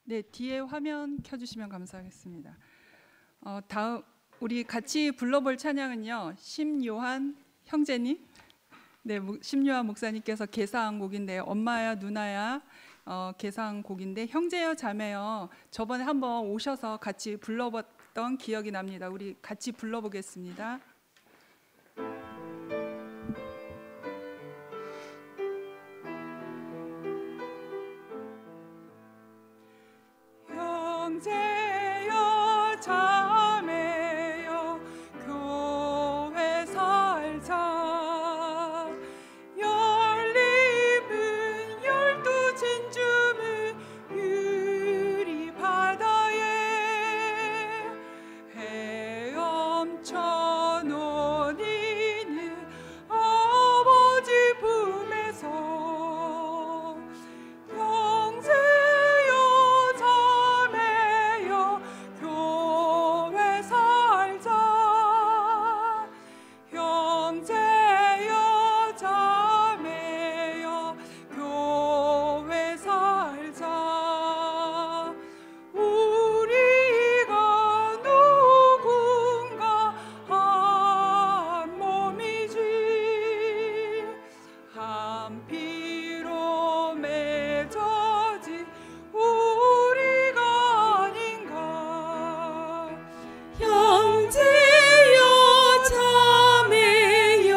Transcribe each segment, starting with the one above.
네, 뒤에 화면 켜주시면 감사하겠습니다. 다음 우리 같이 불러볼 찬양은요, 심요한 형제님, 네, 심요한 목사님께서 개사한 곡인데, 엄마야 누나야 개사한 곡인데, 형제여 자매여, 저번에 한번 오셔서 같이 불러봤던 기억이 납니다. 우리 같이 불러보겠습니다. 형제여 자매여 교회 살자, 열림은 열두 진주문 유리 바다에 헤엄쳐 논이는 아버지 품에서, 형제여 자매여 교회 살자, 형제여 자매여 교회 살자. 우리가 누군가 한 몸이지, 한 피로 맺어진 우리가 아닌가. 형제여 자매여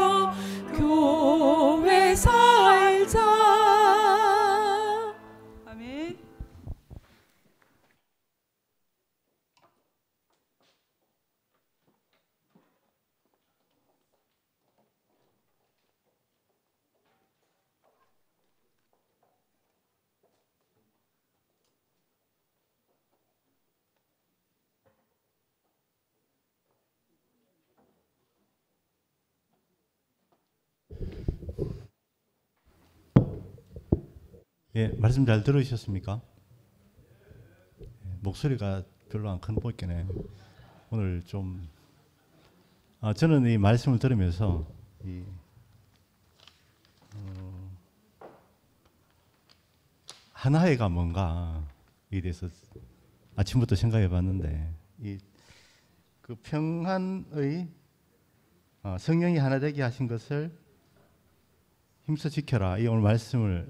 교회 살자. 아멘. 예, 말씀 잘 들으셨습니까? 목소리가 별로 안 큰 보이네. 오늘 좀 저는 이 말씀을 들으면서 하나회가 뭔가 에 대해서 아침부터 생각해봤는데, 그 평안의 성령이 하나 되게 하신 것을 힘써 지켜라, 이 오늘 말씀을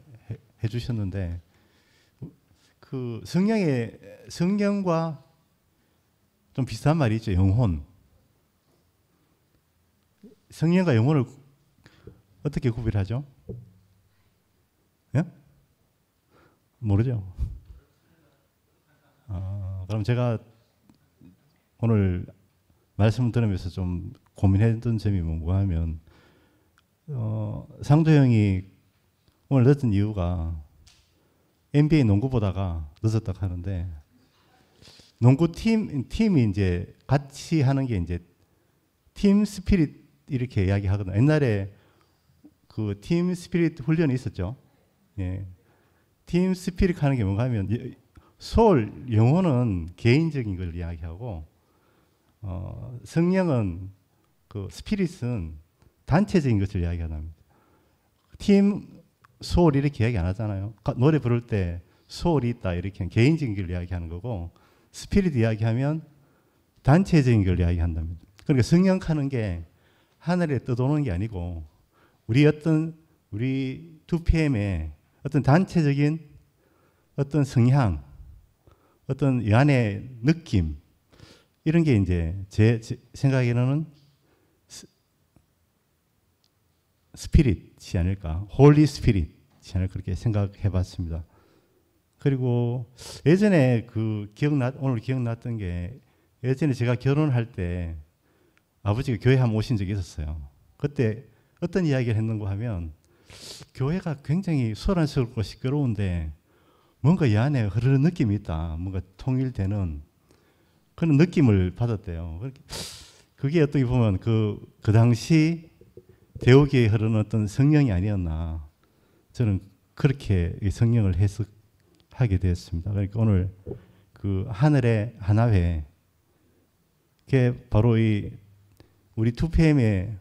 해주셨는데, 그 성령과 좀 비슷한 말이 있죠. 영혼. 성령과 영혼을 어떻게 구별하죠? 예? 모르죠. 그럼 제가 오늘 말씀을 들으면서 좀 고민했던 점이 뭔가 하면, 상도 형이 오늘 늦은 이유가 NBA 농구 보다가 늦었다 하는데, 농구 팀이 이제 같이 하는 게 이제 팀 스피릿 이렇게 이야기하거든요. 옛날에 그 팀 스피릿 훈련이 있었죠. 예. 팀 스피릿 하는 게 뭔가 하면, 소울, 영혼은 개인적인 걸 이야기하고, 성령은 그 스피릿은 단체적인 것을 이야기합니다. 팀 소울 이렇게 이야기 안 하잖아요. 노래 부를 때 소울이 있다 이렇게 개인적인 걸 이야기하는 거고, 스피릿 이야기하면 단체적인 걸 이야기한답니다. 그러니까 성령하는 게 하늘에 떠도는 게 아니고, 우리 2PM의 어떤 단체적인 어떤 성향, 어떤 이 안의 느낌, 이런 게 이제 제 생각에는 스피릿이 아닐까, 홀리 스피릿이 아닐까, 그렇게 생각해 봤습니다. 그리고 예전에 오늘 기억났던 게, 예전에 제가 결혼할 때 아버지가 교회 한번 오신 적이 있었어요. 그때 어떤 이야기를 했는가 하면, 교회가 굉장히 소란스럽고 시끄러운데 뭔가 이 안에 흐르는 느낌이 있다, 뭔가 통일되는 그런 느낌을 받았대요. 그게 어떻게 보면 그 당시 대우기에 흐르는 어떤 성령이 아니었나, 저는 그렇게 이 성령을 해석하게 되었습니다. 그러니까 오늘 그 하늘의 하나회, 그게 바로 이 우리 2PM에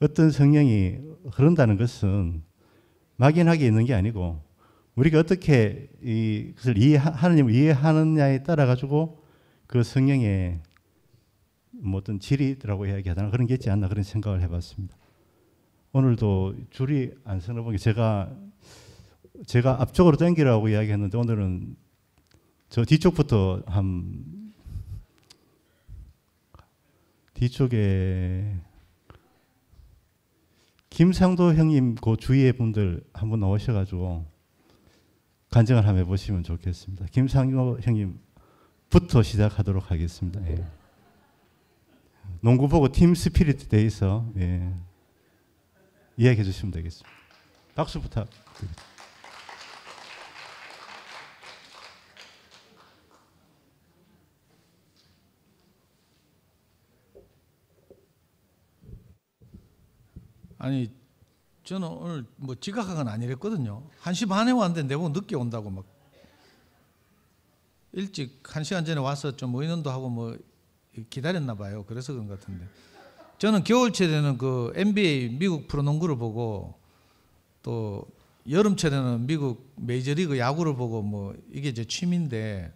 어떤 성령이 흐른다는 것은 막연하게 있는 게 아니고, 우리가 어떻게 그것을 하느님을 이해하느냐에 따라 가지고 그 성령의 뭐 어떤 질이라고 이야기하나 그런 게 있지 않나 그런 생각을 해봤습니다. 오늘도 줄이 안 서는 보니 제가 앞쪽으로 당기라고 이야기했는데 오늘은 저 뒤쪽부터 뒤쪽에 김상도 형님 그 주위의 분들 한번 나오셔가지고 간증을 한번 해보시면 좋겠습니다. 김상도 형님부터 시작하도록 하겠습니다. 예. 농구 보고 팀 스피릿에 대해서 예. 이야기해 주시면 되겠습니다. 박수 부탁드립니다. 아니 저는 오늘 뭐 지각한 건 아니랬거든요. 1시 반에 왔는데 내보고 늦게 온다고 막 일찍 1시간 전에 와서 좀 의논도 하고 뭐 기다렸나 봐요. 그래서 그런 것 같은데 저는 겨울철에는 그 NBA 미국 프로농구를 보고 또 여름철에는 미국 메이저리그 야구를 보고 뭐 이게 제 취미인데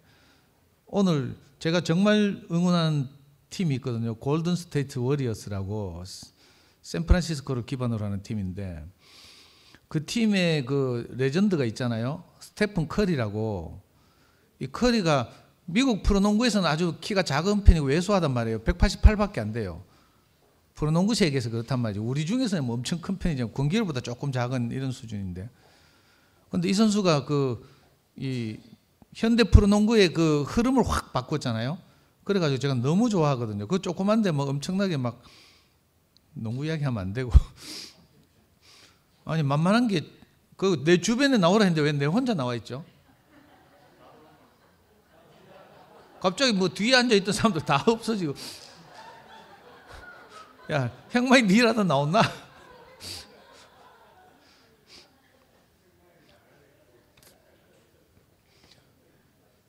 오늘 제가 정말 응원하는 팀이 있거든요. 골든 스테이트 워리어스라고 샌프란시스코를 기반으로 하는 팀인데 그 팀의 그 레전드가 있잖아요. 스테픈 커리라고. 이 커리가 미국 프로농구에서는 아주 키가 작은 편이고 왜소하단 말이에요. 188밖에 안 돼요. 프로농구 세계에서 그렇단 말이죠. 우리 중에서는 뭐 엄청 큰 편이죠. 권기열보다 조금 작은 이런 수준인데. 그런데 이 선수가 이 현대 프로농구의 그 흐름을 확 바꿨잖아요. 그래가지고 제가 너무 좋아하거든요. 그 조그만데 뭐 엄청나게 막 농구 이야기하면 안 되고. 아니 만만한 게 그 내 주변에 나오라 했는데 왜 내 혼자 나와 있죠? 갑자기 뭐 뒤에 앉아 있던 사람들 다 없어지고. 야, 형만이 니라도 나왔나?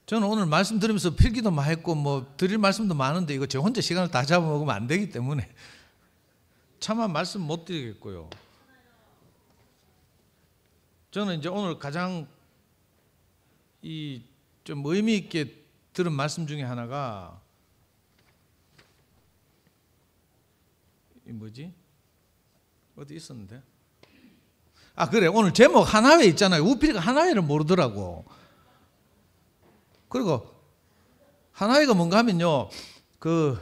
저는 오늘 말씀 들으면서 필기도 많이 했고 뭐 드릴 말씀도 많은데 이거 제 혼자 시간을 다 잡아먹으면 안 되기 때문에 차마 말씀 못 드리겠고요. 저는 이제 오늘 가장 좀 의미 있게 들은 말씀 중에 하나가 이 뭐지? 어디 있었는데? 아 그래 오늘 제목 하나회 있잖아요. 우필이가 하나회를 모르더라고. 그리고 하나회가 뭔가 하면요 그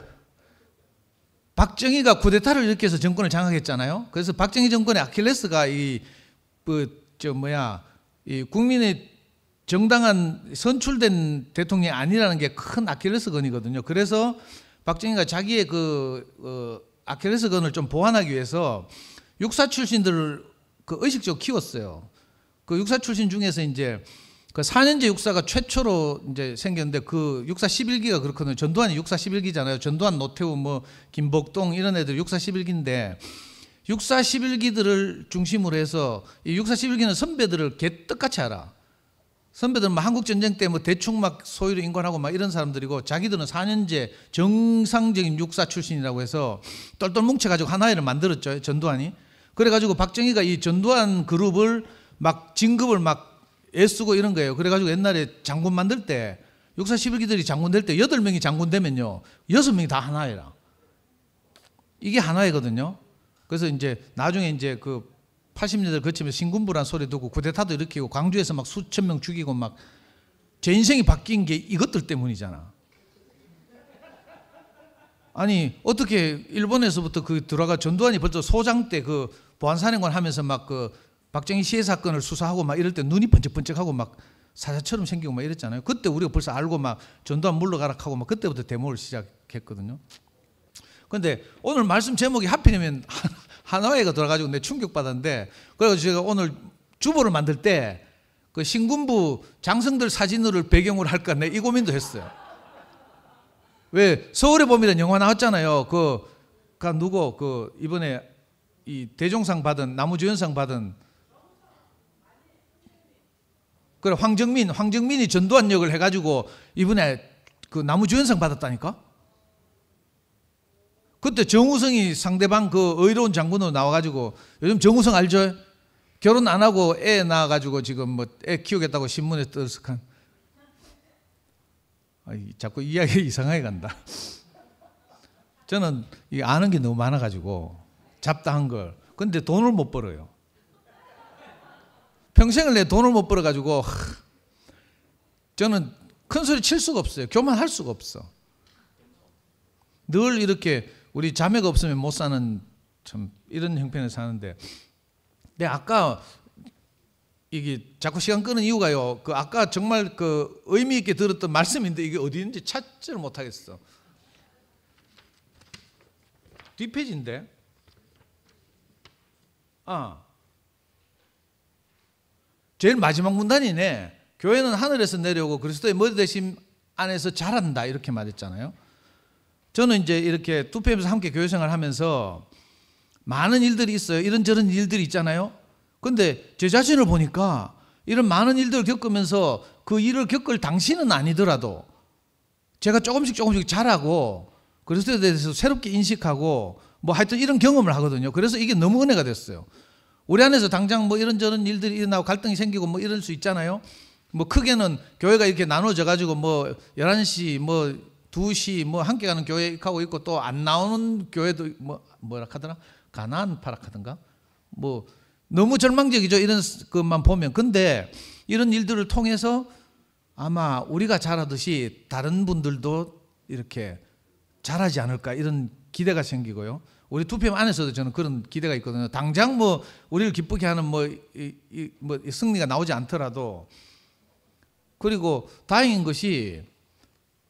박정희가 쿠데타를 일으켜서 정권을 장악했잖아요. 그래서 박정희 정권의 아킬레스가 이 국민의 정당한 선출된 대통령이 아니라는 게 큰 아킬레스건이거든요. 그래서 박정희가 자기의 아킬레스건을 좀 보완하기 위해서 육사 출신들을 의식적으로 키웠어요. 그 육사 출신 중에서 이제 그 4년제 육사가 최초로 이제 생겼는데 그 육사 11기가 그렇거든요. 전두환이 육사 11기잖아요. 전두환, 노태우, 뭐 김복동 이런 애들 육사 11기인데 육사 11기들을 중심으로 해서 이 육사 11기는 선배들을 개떡같이 알아. 선배들은 막 한국 전쟁 때 뭐 대충 막 소위로 인관하고 막 이런 사람들이고 자기들은 4년제 정상적인 육사 출신이라고 해서 똘똘 뭉쳐가지고 하나회를 만들었죠. 전두환이. 그래가지고 박정희가 이 전두환 그룹을 막 진급을 막 애쓰고 이런 거예요. 그래가지고 옛날에 장군 만들 때 육사 11기들이 장군 될 때 8명이 장군 되면요 6명이 다 하나회라. 이게 하나회거든요. 그래서 이제 나중에 이제 그 80년대를 거치면서 신군부란 소리 듣고 쿠데타도 일으키고 광주에서 막 수천 명 죽이고 막 제 인생이 바뀐 게 이것들 때문이잖아. 아니 어떻게 일본에서부터 들어가 전두환이 벌써 소장 때 그 보안사령관 하면서 막 그 박정희 시해 사건을 수사하고 막 이럴 때 눈이 번쩍번쩍하고 막 사자처럼 생기고 막 이랬잖아요. 그때 우리가 벌써 알고 막 전두환 물러가라 하고 막 그때부터 데모를 시작했거든요. 그런데 오늘 말씀 제목이 하필이면 하나회가 돌아가지고 내 충격받았는데 그래서 제가 오늘 주보를 만들 때 그 신군부 장성들 사진을 배경으로 할까 내 이 고민도 했어요. 왜 서울의 봄이라는 영화 나왔잖아요. 누구 이번에 이 대종상 받은 나무주연상 받은 그래 황정민이 전두환 역을 해가지고 이번에 그 나무주연상 받았다니까. 그때 정우성이 상대방 그 의로운 장군으로 나와가지고 요즘 정우성 알죠? 결혼 안 하고 애 낳아가지고 지금 뭐 애 키우겠다고 신문에 떠들썩한. 자꾸 이야기 이상하게 간다. 저는 이 아는 게 너무 많아가지고 잡다한 걸. 근데 돈을 못 벌어요. 평생을 내 돈을 못 벌어가지고 저는 큰 소리 칠 수가 없어요. 교만할 수가 없어. 늘 이렇게 우리 자매가 없으면 못 사는 참 이런 형편에 사는데. 근데 아까 이게 자꾸 시간 끄는 이유가요. 그 아까 정말 그 의미 있게 들었던 말씀인데 이게 어디 있는지 찾지를 못하겠어. 뒷페이지인데. 제일 마지막 문단이네. 교회는 하늘에서 내려오고 그리스도의 머리 되심 안에서 자란다 이렇게 말했잖아요. 저는 이제 이렇게 2PM에서 함께 교회 생활을 하면서 많은 일들이 있어요. 이런저런 일들이 있잖아요. 근데 제 자신을 보니까 이런 많은 일들을 겪으면서 그 일을 겪을 당시는 아니더라도 제가 조금씩 자라고 그리스도에 대해서 새롭게 인식하고 뭐 하여튼 이런 경험을 하거든요. 그래서 이게 너무 은혜가 됐어요. 우리 안에서 당장 뭐 이런저런 일들이 일어나고 갈등이 생기고 뭐 이럴 수 있잖아요. 뭐 크게는 교회가 이렇게 나눠져 가지고 뭐 11시 뭐 2시 뭐 함께 가는 교회 하고 있고 또 안 나오는 교회도 뭐라 하더라? 가나안 파락하던가? 뭐 너무 절망적이죠. 이런 것만 보면. 근데 이런 일들을 통해서 아마 우리가 잘하듯이 다른 분들도 이렇게 잘하지 않을까 이런 기대가 생기고요. 우리 2PM 안에서도 저는 그런 기대가 있거든요. 당장 뭐 우리를 기쁘게 하는 뭐 승리가 나오지 않더라도. 그리고 다행인 것이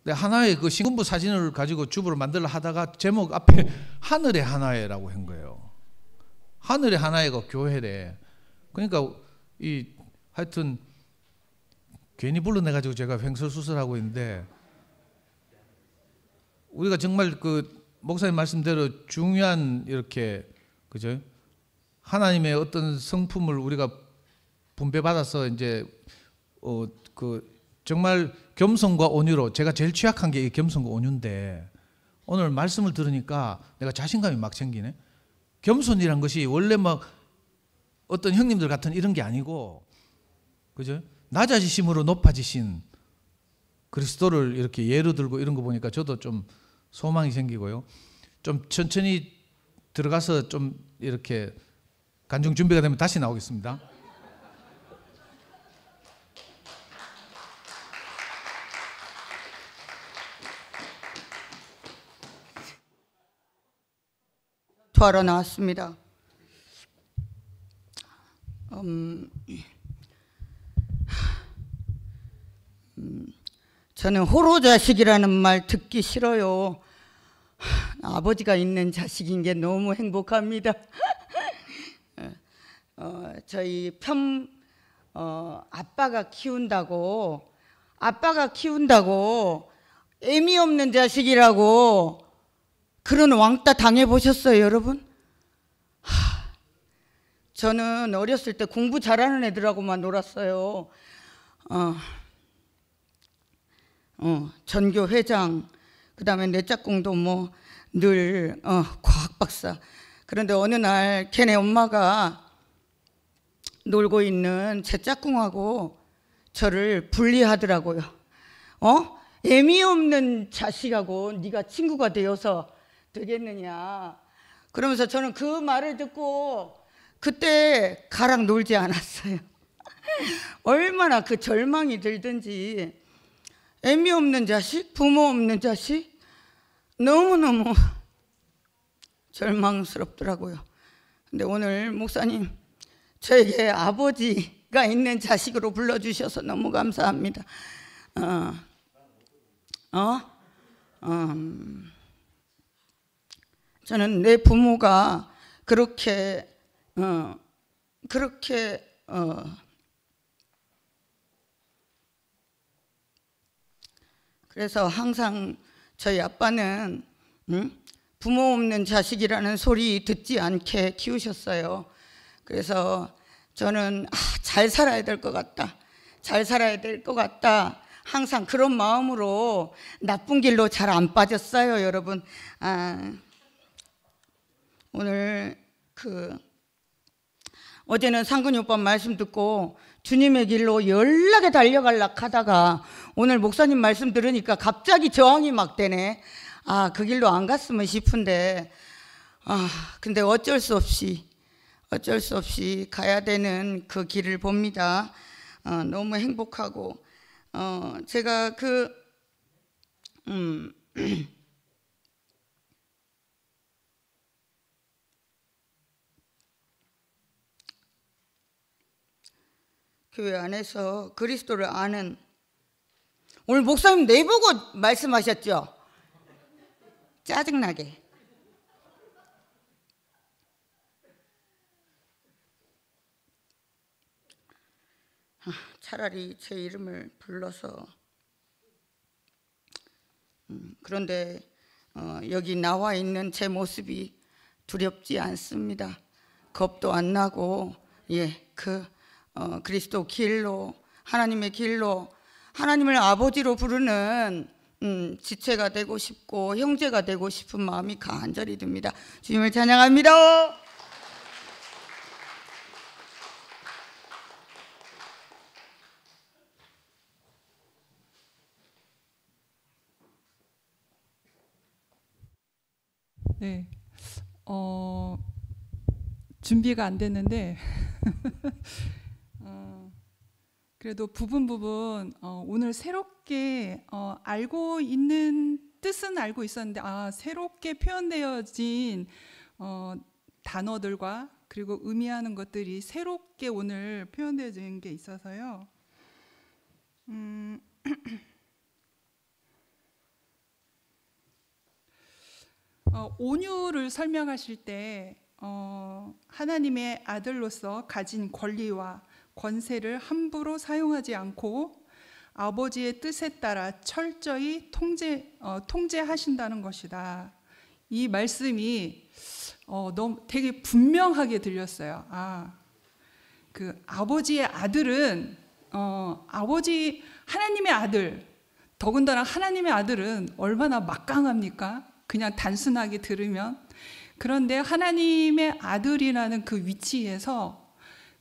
하나의 그 신군부 사진을 가지고 주부를 만들려 하다가 제목 앞에 하늘의 하나회라고 한 거예요. 하늘의 하나회가 교회래. 그러니까 이 하여튼 괜히 불러내가지고 제가 횡설수설하고 있는데 우리가 정말 그 목사님 말씀대로 중요한 이렇게 그죠? 하나님의 어떤 성품을 우리가 분배받아서 이제 그 정말 겸손과 온유로 제가 제일 취약한 게 이 겸손과 온유인데 오늘 말씀을 들으니까 내가 자신감이 막 생기네. 겸손이란 것이 원래 막 어떤 형님들 같은 이런 게 아니고 그죠? 낮아지심으로 높아지신 그리스도를 이렇게 예로 들고 이런 거 보니까 저도 좀 소망이 생기고요. 좀 천천히 들어가서 좀 이렇게 간증 준비가 되면 다시 나오겠습니다. 투하러 나왔습니다. 저는 호로 자식이라는 말 듣기 싫어요. 아버지가 있는 자식인 게 너무 행복합니다. 저희 아빠가 키운다고 애미 없는 자식이라고 그런 왕따 당해보셨어요, 여러분? 저는 어렸을 때 공부 잘하는 애들하고만 놀았어요. 전교 회장, 그 다음에 내 짝꿍도 뭐 늘 과학 박사. 그런데 어느 날 걔네 엄마가 놀고 있는 제 짝꿍하고 저를 분리하더라고요. 애미 없는 자식하고 네가 친구가 되어서 되겠느냐. 그러면서 저는 그 말을 듣고 그때 가랑 놀지 않았어요. 얼마나 그 절망이 들든지. 애미 없는 자식, 부모 없는 자식, 너무너무 절망스럽더라고요. 근데 오늘 목사님 저에게 아버지가 있는 자식으로 불러주셔서 너무 감사합니다. 저는 내 부모가 그렇게 그래서 항상 저희 아빠는 부모 없는 자식이라는 소리 듣지 않게 키우셨어요. 그래서 저는 잘 살아야 될 것 같다. 잘 살아야 될 것 같다. 항상 그런 마음으로 나쁜 길로 잘 안 빠졌어요, 여러분. 오늘 어제는 상근이 오빠 말씀 듣고 주님의 길로 연락에 달려가려고 하다가 오늘 목사님 말씀 들으니까 갑자기 저항이 막 되네. 아, 그 길로 안 갔으면 싶은데, 근데 어쩔 수 없이 가야 되는 그 길을 봅니다. 너무 행복하고, 제가 교회 안에서 그리스도를 아는, 오늘 목사님 내보고 말씀하셨죠? 짜증나게. 차라리 제 이름을 불러서, 그런데 여기 나와 있는 제 모습이 두렵지 않습니다. 겁도 안 나고, 그리스도 길로, 하나님의 길로, 하나님을 아버지로 부르는 지체가 되고 싶고 형제가 되고 싶은 마음이 간절히 듭니다. 주님을 찬양합니다. 네, 준비가 안 됐는데 그래도 부분 오늘 새롭게 알고 있는 뜻은 알고 있었는데 새롭게 표현되어진 단어들과 그리고 의미하는 것들이 새롭게 오늘 표현되어진 게 있어서요. 온유를 설명하실 때 하나님의 아들로서 가진 권리와 권세를 함부로 사용하지 않고 아버지의 뜻에 따라 철저히 통제하신다는 것이다. 이 말씀이 너무 되게 분명하게 들렸어요. 그 아버지의 아들은 하나님의 아들, 더군다나 하나님의 아들은 얼마나 막강합니까? 그냥 단순하게 들으면. 그런데 하나님의 아들이라는 그 위치에서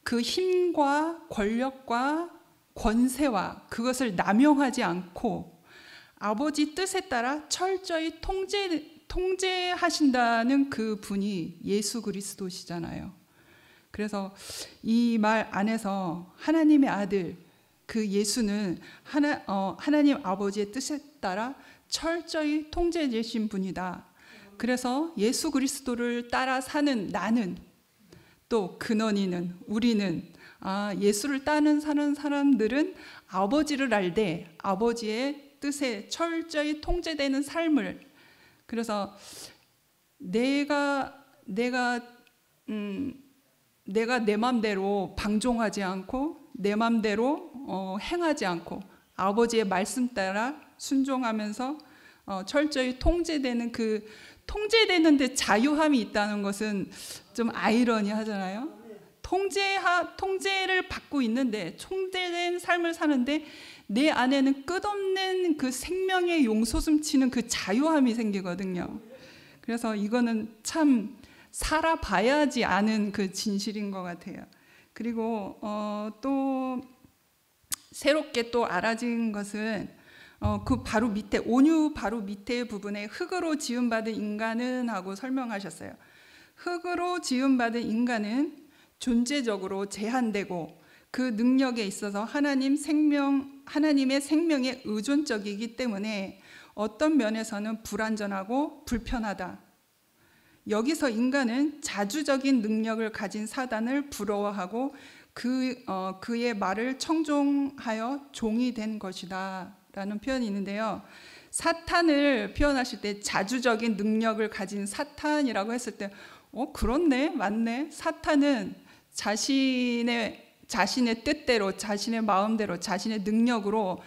그 힘과 권력과 권세와 그것을 남용하지 않고 아버지 뜻에 따라 철저히 통제하신다는 그 분이 예수 그리스도시잖아요. 그래서 이 말 안에서 하나님의 아들, 그 예수는 하나님 아버지의 뜻에 따라 철저히 통제해 주신 분이다. 그래서 예수 그리스도를 따라 사는 나는, 또 근원이는, 우리는 예수를 따는 사는 사람들은 아버지를 알되 아버지의 뜻에 철저히 통제되는 삶을, 그래서 내가 내 맘대로 방종하지 않고 내 맘대로 행하지 않고 아버지의 말씀 따라 순종하면서 철저히 통제되는 그 통제되는데 자유함이 있다는 것은 좀 아이러니하잖아요. 통제를 받고 있는데 통제된 삶을 사는데 내 안에는 끝없는 그 생명의 용솟음 치는 그 자유함이 생기거든요. 그래서 이거는 참 살아봐야지 아는 그 진실인 것 같아요. 그리고 또 새롭게 또 알아진 것은 그 바로 밑에, 온유 바로 밑에 부분에 흙으로 지음받은 인간은 하고 설명하셨어요. 흙으로 지음받은 인간은 존재적으로 제한되고 그 능력에 있어서 하나님의 생명에 의존적이기 때문에 어떤 면에서는 불완전하고 불편하다. 여기서 인간은 자주적인 능력을 가진 사단을 부러워하고 그의 말을 청종하여 종이 된 것이다 라는 표현이 있는데요. 사탄을 표현하실 때 자주적인 능력을 가진 사탄이라고 했을 때 그렇네, 맞네. 사탄은 자신의 뜻대로, 자신의 마음대로, 자신의 능력으로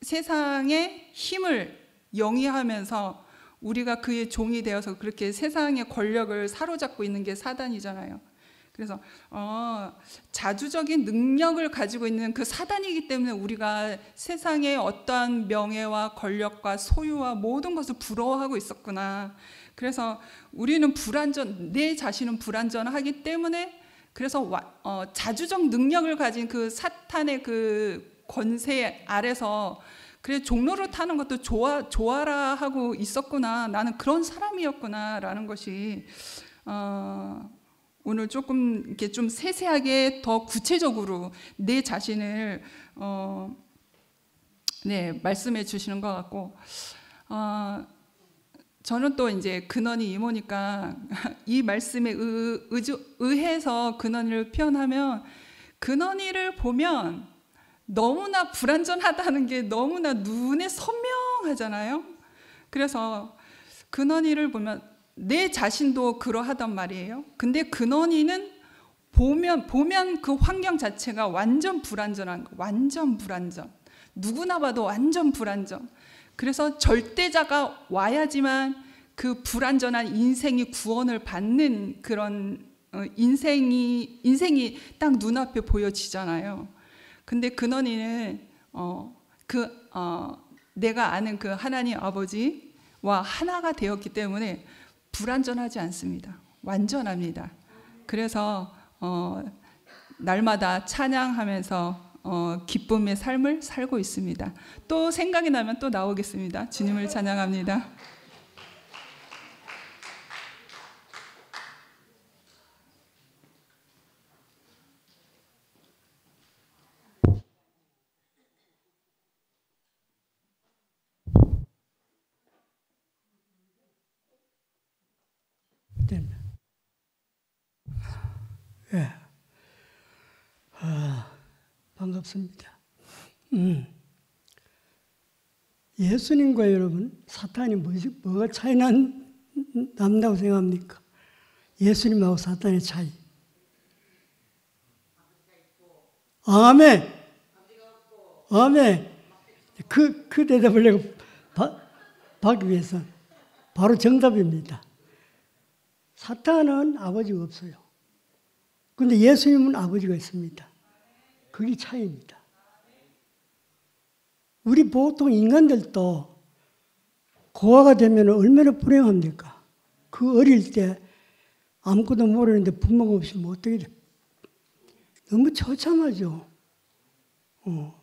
세상의 힘을 영위하면서 우리가 그의 종이 되어서 그렇게 세상의 권력을 사로잡고 있는 게 사단이잖아요. 그래서 자주적인 능력을 가지고 있는 그 사단이기 때문에 우리가 세상의 어떠한 명예와 권력과 소유와 모든 것을 부러워하고 있었구나. 그래서 우리는 내 자신은 불완전하기 때문에 그래서 자주적 능력을 가진 그 사탄의 그 권세 아래서 그래 종로를 타는 것도 좋아라 하고 있었구나. 나는 그런 사람이었구나라는 것이 오늘 조금 이렇게 좀 세세하게 더 구체적으로 내 자신을 말씀해 주시는 것 같고 저는 또 이제 근원이 이모니까 이 말씀에 의해서 근원이를 표현하면 근원이를 보면 너무나 불완전하다는 게 너무나 눈에 선명하잖아요. 그래서 근원이를 보면 내 자신도 그러하단 말이에요. 근데 근원이는 보면 그 환경 자체가 완전 불완전한 거, 완전 불완전. 누구나 봐도 완전 불완전. 그래서 절대자가 와야지만 그 불완전한 인생이 구원을 받는 그런 인생이 딱 눈앞에 보여지잖아요. 근데 근원이는 내가 아는 그 하나님 아버지와 하나가 되었기 때문에 불완전하지 않습니다. 완전합니다. 그래서 날마다 찬양하면서 기쁨의 삶을 살고 있습니다. 또 생각이 나면 또 나오겠습니다. 주님을 찬양합니다. 예. 반갑습니다. 예수님과 여러분 사탄이 뭐가 차이 난다고 생각합니까? 예수님하고 사탄의 차이. 아멘. 아멘. 그 대답을 내가 받기 위해서 바로 정답입니다. 사탄은 아버지가 없어요. 근데 예수님은 아버지가 있습니다. 그게 차이입니다. 우리 보통 인간들도 고아가 되면 얼마나 불행합니까? 그 어릴 때 아무것도 모르는데 부모가 없으면 어떻게 돼? 너무 처참하죠. 아무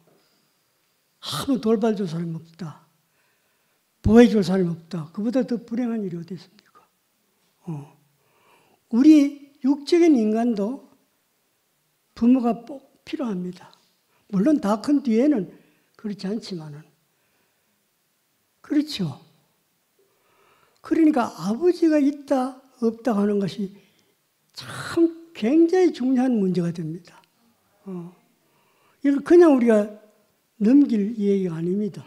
돌봐줄 사람이 없다. 보호해줄 사람이 없다. 그보다 더 불행한 일이 어디 있습니까? 우리 육적인 인간도 부모가 꼭 필요합니다. 물론 다 큰 뒤에는 그렇지 않지만은. 그렇죠. 그러니까 아버지가 있다, 없다 하는 것이 참 굉장히 중요한 문제가 됩니다. 이걸 그냥 우리가 넘길 얘기가 아닙니다.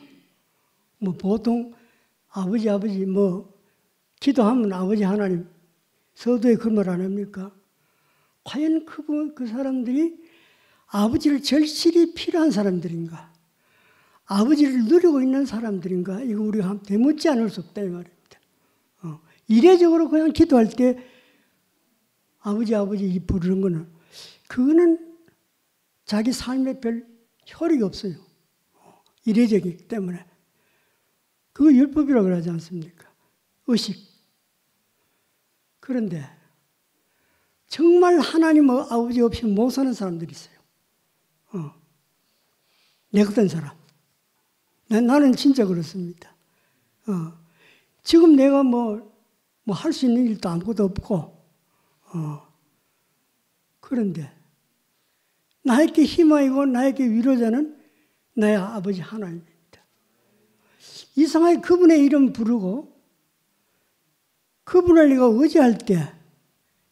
뭐 보통 아버지 기도하면 아버지 하나님 서두에 그 말 안 합니까? 과연 그 사람들이 아버지를 절실히 필요한 사람들인가? 아버지를 누리고 있는 사람들인가? 이거 우리가 되묻지 않을 수 없다 이 말입니다. 이례적으로 그냥 기도할 때 아버지 부르는 거는 그거는 자기 삶에 별 효력이 없어요. 이례적이기 때문에. 그거 율법이라고 하지 않습니까? 의식. 그런데 정말 하나님 아버지 없이 못 사는 사람들이 있어요. 내 같은 사람. 나는 진짜 그렇습니다. 지금 내가 할 수 있는 일도 아무것도 없고, 그런데 나에게 희망이고 나에게 위로자는 나의 아버지 하나님입니다. 이상하게 그분의 이름 부르고 그분을 내가 의지할 때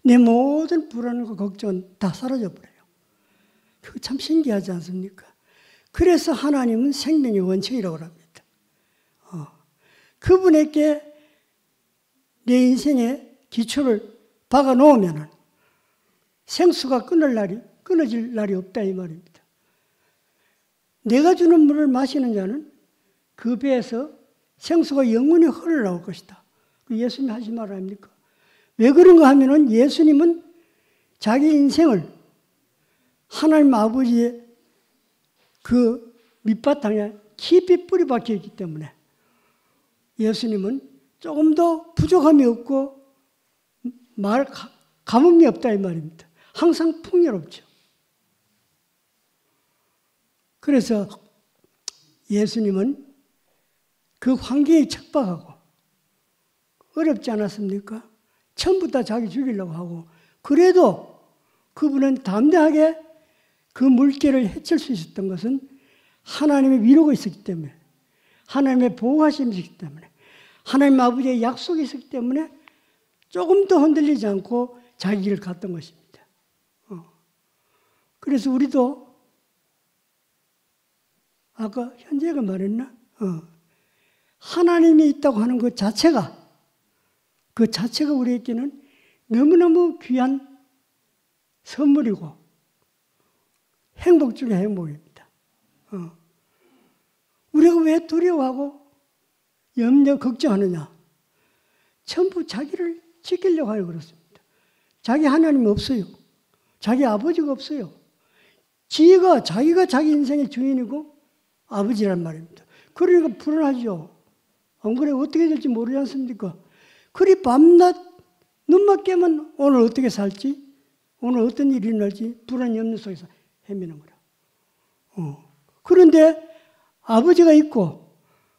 내 모든 불안과 걱정은 다 사라져버려요. 그거 참 신기하지 않습니까? 그래서 하나님은 생명의 원천이라고 합니다. 그분에게 내 인생의 기초를 박아 놓으면 생수가 끊어질 날이 없다 이 말입니다. 내가 주는 물을 마시는 자는 그 배에서 생수가 영원히 흘러나올 것이다. 예수님이 하신 말 아닙니까? 왜 그런가 하면은 예수님은 자기 인생을 하나님 아버지의 그 밑바탕에 깊이 뿌리 박혀 있기 때문에 예수님은 조금 더 부족함이 없고 가뭄이 없다 이 말입니다. 항상 풍요롭죠. 그래서 예수님은 그 환경이 척박하고 어렵지 않았습니까? 전부 다 자기 죽이려고 하고 그래도 그분은 담대하게 그 물결을 헤칠 수 있었던 것은 하나님의 위로가 있었기 때문에, 하나님의 보호하심이 있었기 때문에, 하나님 아버지의 약속이 있었기 때문에 조금 더 흔들리지 않고 자기 길을 갔던 것입니다. 그래서 우리도 아까 현재가 말했나? 하나님이 있다고 하는 그 자체가 우리에게는 너무너무 귀한 선물이고 행복 중에 행복입니다. 우리가 왜 두려워하고 염려, 걱정하느냐? 전부 자기를 지키려고 하여 그렇습니다. 자기 하나님이 없어요. 자기 아버지가 없어요. 자기가 자기 인생의 주인이고 아버지란 말입니다. 그러니까 불안하죠. 안 그래? 어떻게 될지 모르지 않습니까? 그리 밤낮 눈만 깨면 오늘 어떻게 살지? 오늘 어떤 일이 일어날지 불안이 없는 속에서 헤매는 거라. 그런데 아버지가 있고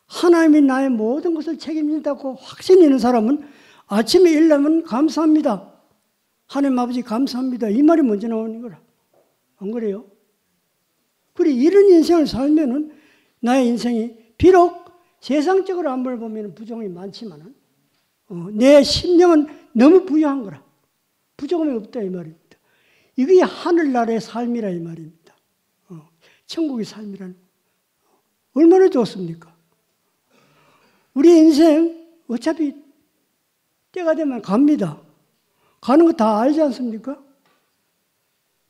하나님이 나의 모든 것을 책임진다고 확신이 있는 사람은 아침에 일어나면 감사합니다. 하나님 아버지 감사합니다. 이 말이 먼저 나오는 거라. 안 그래요? 그래 이런 인생을 살면은 나의 인생이 비록 세상적으로 안목을 보면 부족함이 많지만은 내 심령은 너무 부유한 거라. 부족함이 없다 이 말입니다. 이게 하늘나라의 삶이라 이 말입니다. 천국의 삶이라는 얼마나 좋습니까? 우리 인생 어차피 때가 되면 갑니다. 가는 거 다 알지 않습니까?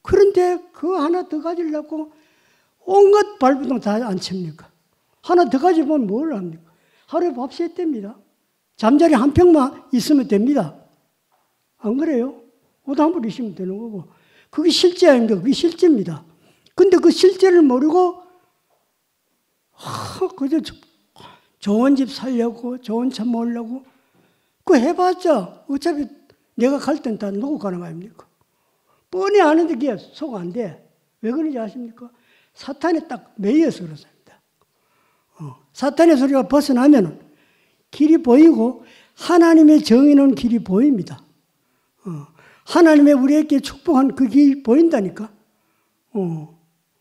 그런데 그 하나 더 가지려고 온갖 발부동 다 안 칩니까? 하나 더 가지면 뭘 합니까? 하루에 밥 세 됩니다. 잠자리 한 평만 있으면 됩니다. 안 그래요? 옷 한 벌 입으면 되는 거고. 그게 실제 아닙니까? 그게 실제입니다. 근데 그 실제를 모르고 그저 좋은 집 살려고 좋은 차 모으려고 그거 해봤자 어차피 내가 갈 땐 다 놓고 가는 거 아닙니까? 뻔히 아는데 그게 속 안 돼. 왜 그런지 아십니까? 사탄에 딱 매여서 그렇습니다. 사탄의 소리가 벗어나면 길이 보이고 하나님의 정의는 길이 보입니다. 하나님의 우리에게 축복한 그 길이 보인다니까.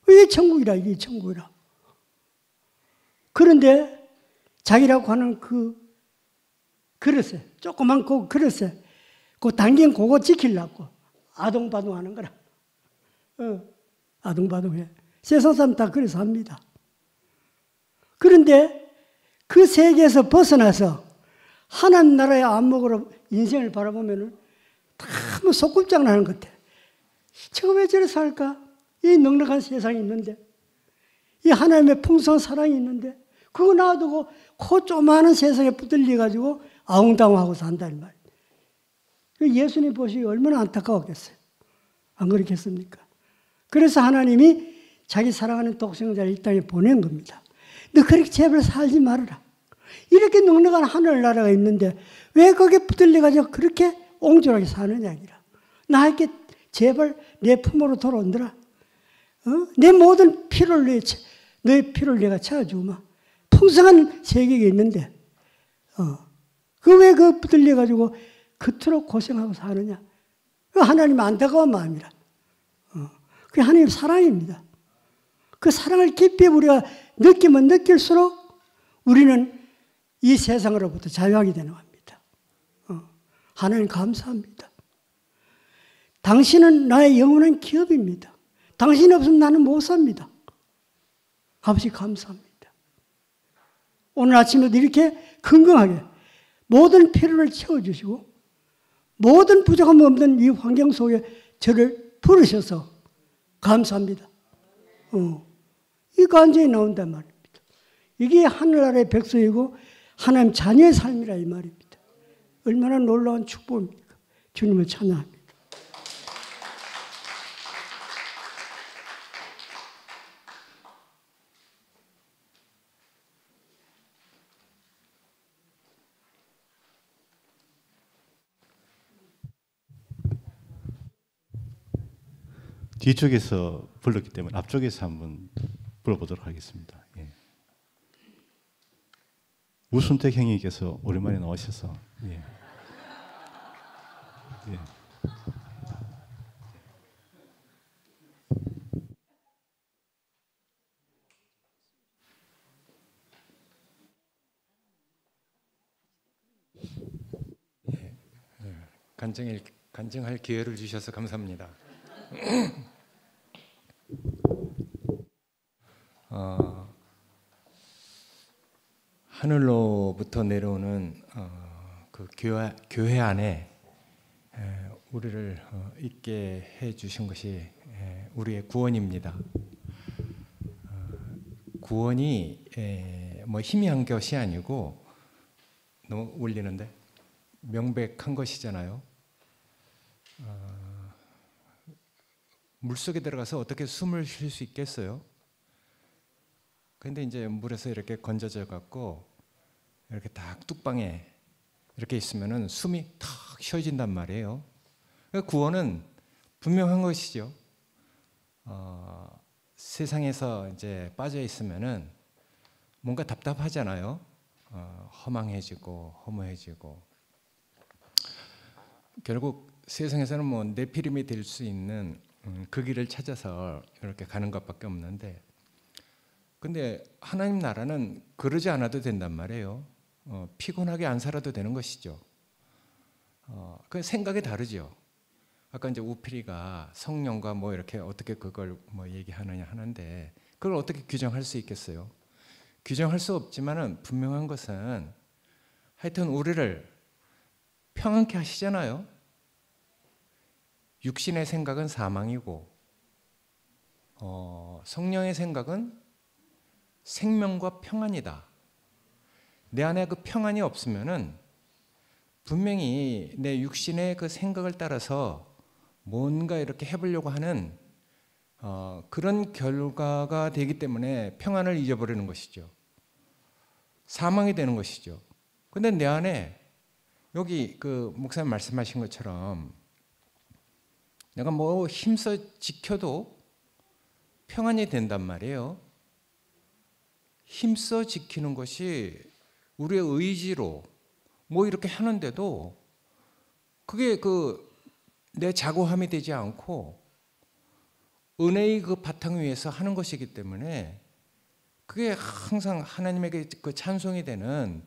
이게 천국이라, 이게 천국이라. 그런데 자기라고 하는 그 그릇에, 조그만 그 그릇에, 그 당긴 그거 지키려고 아동바동 하는 거라. 아동바동해. 세상 사람 다 그래서 합니다. 그런데 그 세계에서 벗어나서 하나님 나라의 안목으로 인생을 바라보면은 다 속꿉장 나는 것 같아. 제가 왜 저래 살까? 이 넉넉한 세상이 있는데, 이 하나님의 풍성한 사랑이 있는데, 그거 놔두고 그 조그마한 세상에 붙들려가지고 아웅다웅하고 산다는 말이에요. 예수님 보시기 얼마나 안타까웠겠어요. 안 그렇겠습니까? 그래서 하나님이 자기 사랑하는 독생자를 이 땅에 보낸 겁니다. 너 그렇게 제발 살지 말아라. 이렇게 넉넉한 하늘나라가 있는데 왜 거기에 붙들려가지고 그렇게 옹졸하게 사느냐. 나에게 제발 내 품으로 돌아온더라. 내 모든 피를 너의 피를 내가 채워주마. 풍성한 세계가 있는데 그 왜 그 붙들려가지고 그토록 고생하고 사느냐. 그 하나님 안타까운 마음이라. 그게 하나님 사랑입니다. 그 사랑을 깊이 우리가 느끼면 느낄수록 우리는 이 세상으로부터 자유하게 되는 겁니다. 하나님 감사합니다. 당신은 나의 영원한 기업입니다. 당신이 없으면 나는 못 삽니다. 아버지 감사합니다. 오늘 아침에도 이렇게 건강하게 모든 필요를 채워주시고 모든 부족함 없는 이 환경 속에 저를 부르셔서 감사합니다. 이 간증이 나온단 말입니다. 이게 하늘나라의 백성이고 하나님 자녀의 삶이라 이 말입니다. 얼마나 놀라운 축복입니까? 주님을 찬양합니다. 뒤쪽에서 불렀기 때문에 앞쪽에서 한번 불러보도록 하겠습니다. 예. 우순택 형님께서 오랜만에 나오셔서 예. 예. 간증할 기회를 주셔서 감사합니다. 하늘로부터 내려오는 그 교회 안에 우리를 있게 해 주신 것이 우리의 구원입니다. 구원이 뭐 희미한 것이 아니고 너무 울리는데 명백한 것이잖아요. 물속에 들어가서 어떻게 숨을 쉴 수 있겠어요? 근데 이제 물에서 이렇게 건져져 갖고 이렇게 딱 뚝방에 이렇게 있으면은 숨이 탁 쉬어진단 말이에요. 구원은 분명한 것이죠. 세상에서 이제 빠져 있으면은 뭔가 답답하잖아요. 허망해지고 허무해지고 결국 세상에서는 뭐 네피림이 될 수 있는 그 길을 찾아서 이렇게 가는 것밖에 없는데, 근데 하나님 나라는 그러지 않아도 된단 말이에요. 피곤하게 안 살아도 되는 것이죠. 그 생각이 다르죠. 아까 이제 우필이가 성령과 뭐 이렇게 어떻게 그걸 뭐 얘기하느냐 하는데 그걸 어떻게 규정할 수 있겠어요? 규정할 수 없지만은 분명한 것은 하여튼 우리를 평안케 하시잖아요. 육신의 생각은 사망이고 성령의 생각은 생명과 평안이다. 내 안에 그 평안이 없으면은 분명히 내 육신의 그 생각을 따라서 뭔가 이렇게 해보려고 하는 그런 결과가 되기 때문에 평안을 잊어버리는 것이죠. 사망이 되는 것이죠. 근데 내 안에 여기 그 목사님 말씀하신 것처럼 내가 뭐 힘써 지켜도 평안이 된단 말이에요. 힘써 지키는 것이 우리의 의지로 뭐 이렇게 하는데도 그게 그 내 자고함이 되지 않고 은혜의 그 바탕 위에서 하는 것이기 때문에 그게 항상 하나님에게 그 찬송이 되는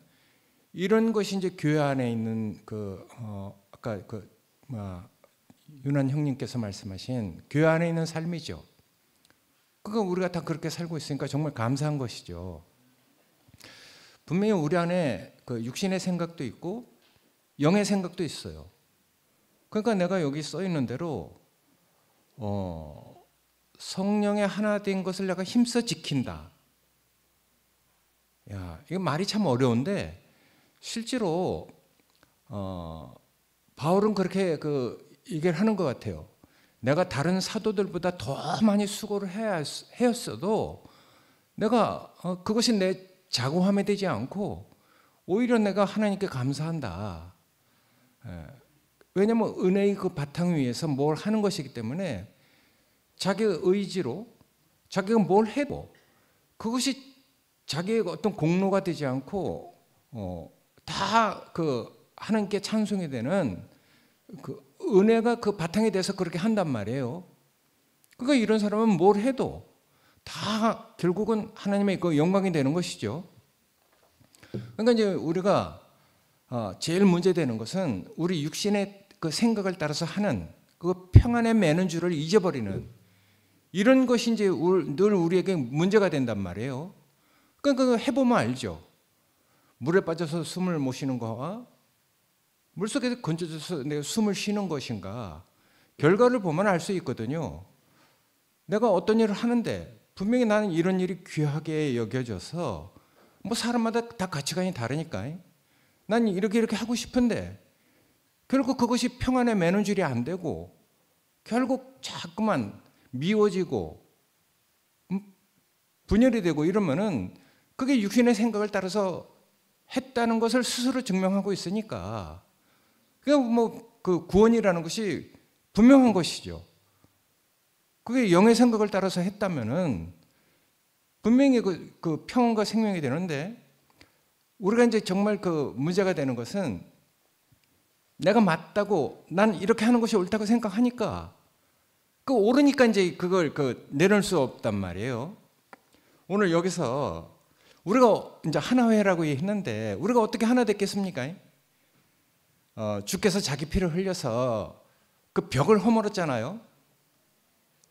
이런 것이 이제 교회 안에 있는 그 아까 그 윤한 형님께서 말씀하신 교회 안에 있는 삶이죠. 그거 우리가 다 그렇게 살고 있으니까 정말 감사한 것이죠. 분명히 우리 안에 그 육신의 생각도 있고 영의 생각도 있어요. 그러니까 내가 여기 써 있는 대로 성령의 하나 된 것을 내가 힘써 지킨다. 야, 이거 말이 참 어려운데 실제로 바울은 그렇게 그 얘기를 하는 것 같아요. 내가 다른 사도들보다 더 많이 수고를 해왔어도 내가 그것이 내 자고함이 되지 않고 오히려 내가 하나님께 감사한다. 왜냐하면 은혜의 그 바탕 위에서 뭘 하는 것이기 때문에 자기의 의지로 자기가 뭘 해도 그것이 자기의 어떤 공로가 되지 않고 다 그 하나님께 찬송이 되는 그 은혜가 그 바탕이 돼서 그렇게 한단 말이에요. 그러니까 이런 사람은 뭘 해도 다 결국은 하나님의 그 영광이 되는 것이죠. 그러니까 이제 우리가 제일 문제되는 것은 우리 육신의 그 생각을 따라서 하는 그 평안에 매는 줄을 잊어버리는 이런 것이 이제 늘 우리에게 문제가 된단 말이에요. 그러니까 해보면 알죠. 물에 빠져서 숨을 못 쉬는 거와 물속에서 건져져서 내가 숨을 쉬는 것인가 결과를 보면 알 수 있거든요. 내가 어떤 일을 하는데 분명히 나는 이런 일이 귀하게 여겨져서 뭐 사람마다 다 가치관이 다르니까 난 이렇게 하고 싶은데 결국 그것이 평안에 매는 줄이 안 되고 결국 자꾸만 미워지고 분열이 되고 이러면은 그게 육신의 생각을 따라서 했다는 것을 스스로 증명하고 있으니까 그냥 뭐 그 구원이라는 것이 분명한 것이죠. 그게 영의 생각을 따라서 했다면은 분명히 그 평온과 생명이 되는데, 우리가 이제 정말 그 문제가 되는 것은 내가 맞다고, 난 이렇게 하는 것이 옳다고 생각하니까 그 옳으니까 이제 그걸 내놓을 수 없단 말이에요. 오늘 여기서 우리가 이제 하나회라고 했는데 우리가 어떻게 하나 됐겠습니까? 주께서 자기 피를 흘려서 그 벽을 허물었잖아요.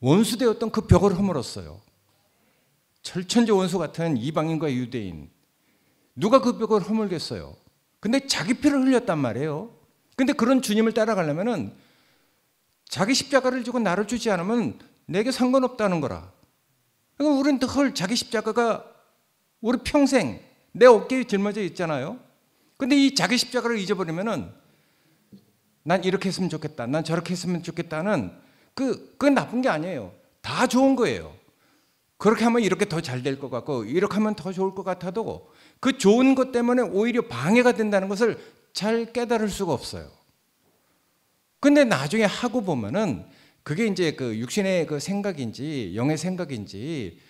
원수되었던 그 벽을 허물었어요. 철천지 원수 같은 이방인과 유대인, 누가 그 벽을 허물겠어요? 근데 자기 피를 흘렸단 말이에요. 근데 그런 주님을 따라가려면은 자기 십자가를 지고 나를 주지 않으면 내게 상관없다는 거라. 그러니까 우리는 늘 자기 십자가가 우리 평생 내 어깨에 짊어져 있잖아요. 근데 이 자기 십자가를 잊어버리면은 난 이렇게 했으면 좋겠다, 난 저렇게 했으면 좋겠다는 그건 나쁜 게 아니에요. 다 좋은 거예요. 그렇게 하면 이렇게 더 잘 될 것 같고 이렇게 하면 더 좋을 것 같아도 그 좋은 것 때문에 오히려 방해가 된다는 것을 잘 깨달을 수가 없어요. 근데 나중에 하고 보면은 그게 이제 그 육신의 그 생각인지 영의 생각인지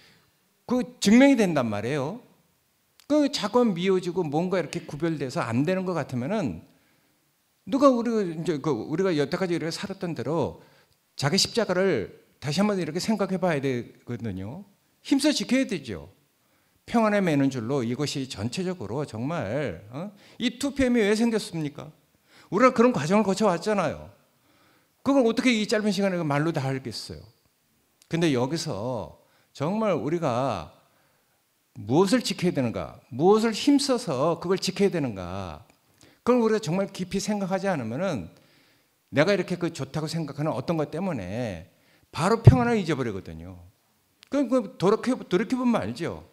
그 증명이 된단 말이에요. 그 자꾸 미워지고 뭔가 이렇게 구별돼서 안 되는 것 같으면은 누가 우리가 여태까지 이렇게 살았던 대로 자기 십자가를 다시 한번 이렇게 생각해 봐야 되거든요. 힘써 지켜야 되죠. 평안에 매는 줄로 이것이 전체적으로 정말 이 2PM이 왜 생겼습니까? 우리가 그런 과정을 거쳐왔잖아요. 그걸 어떻게 이 짧은 시간에 말로 다 하겠어요. 근데 여기서 정말 우리가 무엇을 지켜야 되는가, 무엇을 힘써서 그걸 지켜야 되는가, 그걸 우리가 정말 깊이 생각하지 않으면은 내가 이렇게 좋다고 생각하는 어떤 것 때문에 바로 평안을 잊어버리거든요. 돌이켜보면 알죠.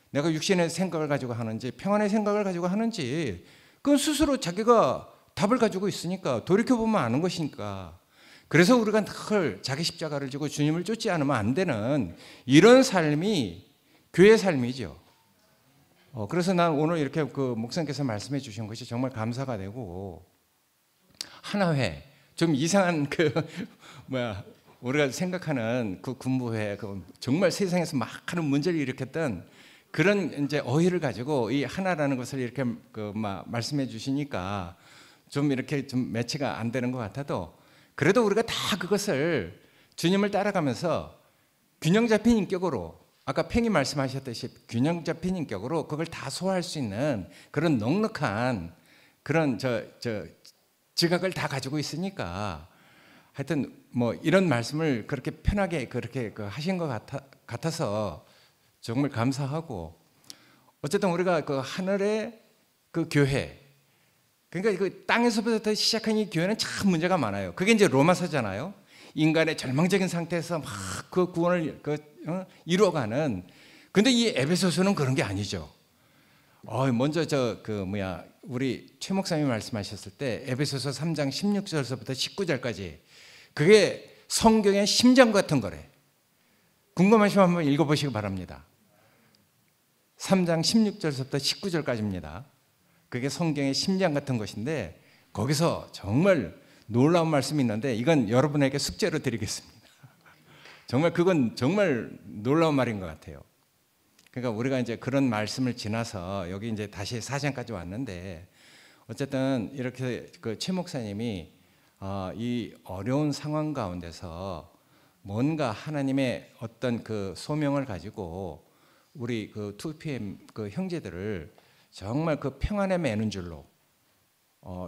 내가 육신의 생각을 가지고 하는지 평안의 생각을 가지고 하는지 그건 스스로 자기가 답을 가지고 있으니까 돌이켜보면 아는 것이니까. 그래서 우리가 늘 자기 십자가를 지고 주님을 쫓지 않으면 안 되는 이런 삶이 교회의 삶이죠. 그래서 난 오늘 이렇게 목사님께서 말씀해 주신 것이 정말 감사가 되고, 하나회 좀 이상한 우리가 생각하는 그 군부회, 정말 세상에서 막 하는 문제를 일으켰던 그런 이제 어휘를 가지고 이 하나라는 것을 이렇게 말씀해 주시니까 좀 이렇게 좀 매치가 안 되는 것 같아도, 그래도 우리가 다 그것을 주님을 따라가면서 균형 잡힌 인격으로, 아까 팽이 말씀하셨듯이 균형 잡힌 인격으로 그걸 다 소화할 수 있는 그런 넉넉한 그런 지각을 다 가지고 있으니까, 하여튼 이런 말씀을 그렇게 편하게 그렇게 하신 것 같아서 정말 감사하고, 어쨌든 우리가 그 하늘의 그 교회, 그러니까 그 땅에서부터 시작한 이 교회는 참 문제가 많아요. 그게 이제 로마서잖아요. 인간의 절망적인 상태에서 막 그 구원을 이루어가는. 근데 이 에베소서는 그런 게 아니죠. 먼저 우리 최 목사님이 말씀하셨을 때 에베소서 3장 16절서부터 19절까지 그게 성경의 심장 같은 거래. 궁금하시면 한번 읽어보시기 바랍니다. 3장 16절서부터 19절까지입니다. 그게 성경의 심장 같은 것인데 거기서 정말 놀라운 말씀이 있는데 이건 여러분에게 숙제로 드리겠습니다. 정말 그건 정말 놀라운 말인 것 같아요. 그러니까 우리가 이제 그런 말씀을 지나서 여기 이제 다시 4장까지 왔는데, 어쨌든 이렇게 그 최 목사님이 이 어려운 상황 가운데서 뭔가 하나님의 어떤 그 소명을 가지고 우리 그 2PM 그 형제들을 정말 그 평안에 매는 줄로